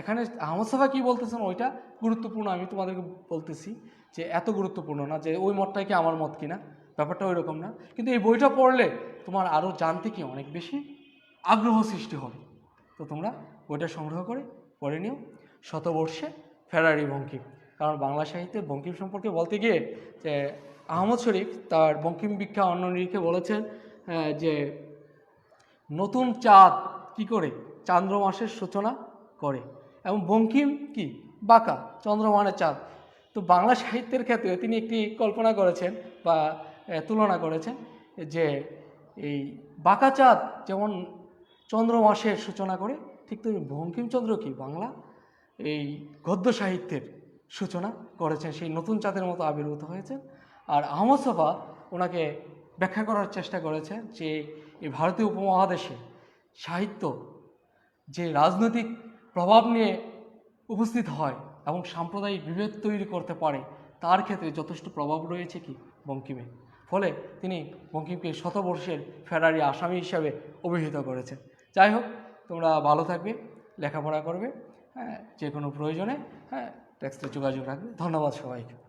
এখানে আহমদ ছফা কী বলতেছেন ওইটা গুরুত্বপূর্ণ, আমি তোমাদেরকে বলতেছি যে এত গুরুত্বপূর্ণ না যে ওই মতটাই কি আমার মত কিনা, ব্যাপারটা ওই রকম না। কিন্তু এই বইটা পড়লে তোমার আরও জানতে কি অনেক বেশি আগ্রহ সৃষ্টি হবে। তো তোমরা বইটা সংগ্রহ করে পড়ে নিও, শতবর্ষে ফেরারি বঙ্কিম। কারণ বাংলা সাহিত্যে বঙ্কিম সম্পর্কে বলতে গিয়ে যে আহমদ শরীফ তার বঙ্কিম ভিক্ষা অন্য নিরিখে বলেছেন যে নতুন চাঁদ কি করে চান্দ্রমাসের সূচনা করে, এবং বঙ্কিম কি বাঁকা, চন্দ্রমানের চাঁদ। তো বাংলা সাহিত্যের ক্ষেত্রে তিনি একটি কল্পনা করেছেন বা তুলনা করেছেন যে এই বাঁকা চাঁদ যেমন চন্দ্রমাসের সূচনা করে, ঠিক তেমনি বঙ্কিমচন্দ্র কি বাংলা এই গদ্য সাহিত্যের সূচনা করেছেন, সেই নতুন চাঁদের মতো আবির্ভূত হয়েছেন। আর আহমদ ছফা ওনাকে ব্যাখ্যা করার চেষ্টা করেছেন যে এই ভারতীয় উপমহাদেশে সাহিত্য যে রাজনৈতিক প্রভাব নিয়ে উপস্থিত হয় এবং সাম্প্রদায়িক বিভেদ তৈরি করতে পারে, তার ক্ষেত্রে যথেষ্ট প্রভাব রয়েছে কি বঙ্কিমে। ফলে তিনি বঙ্কিমকে শতবর্ষের ফেরারি আসামি হিসাবে অভিহিত করেছেন। যাই হোক, তোমরা ভালো থাকবে, লেখাপড়া করবে, হ্যাঁ, যে কোনো প্রয়োজনে টেক্সটে যোগাযোগ রাখবে। ধন্যবাদ সবাইকে।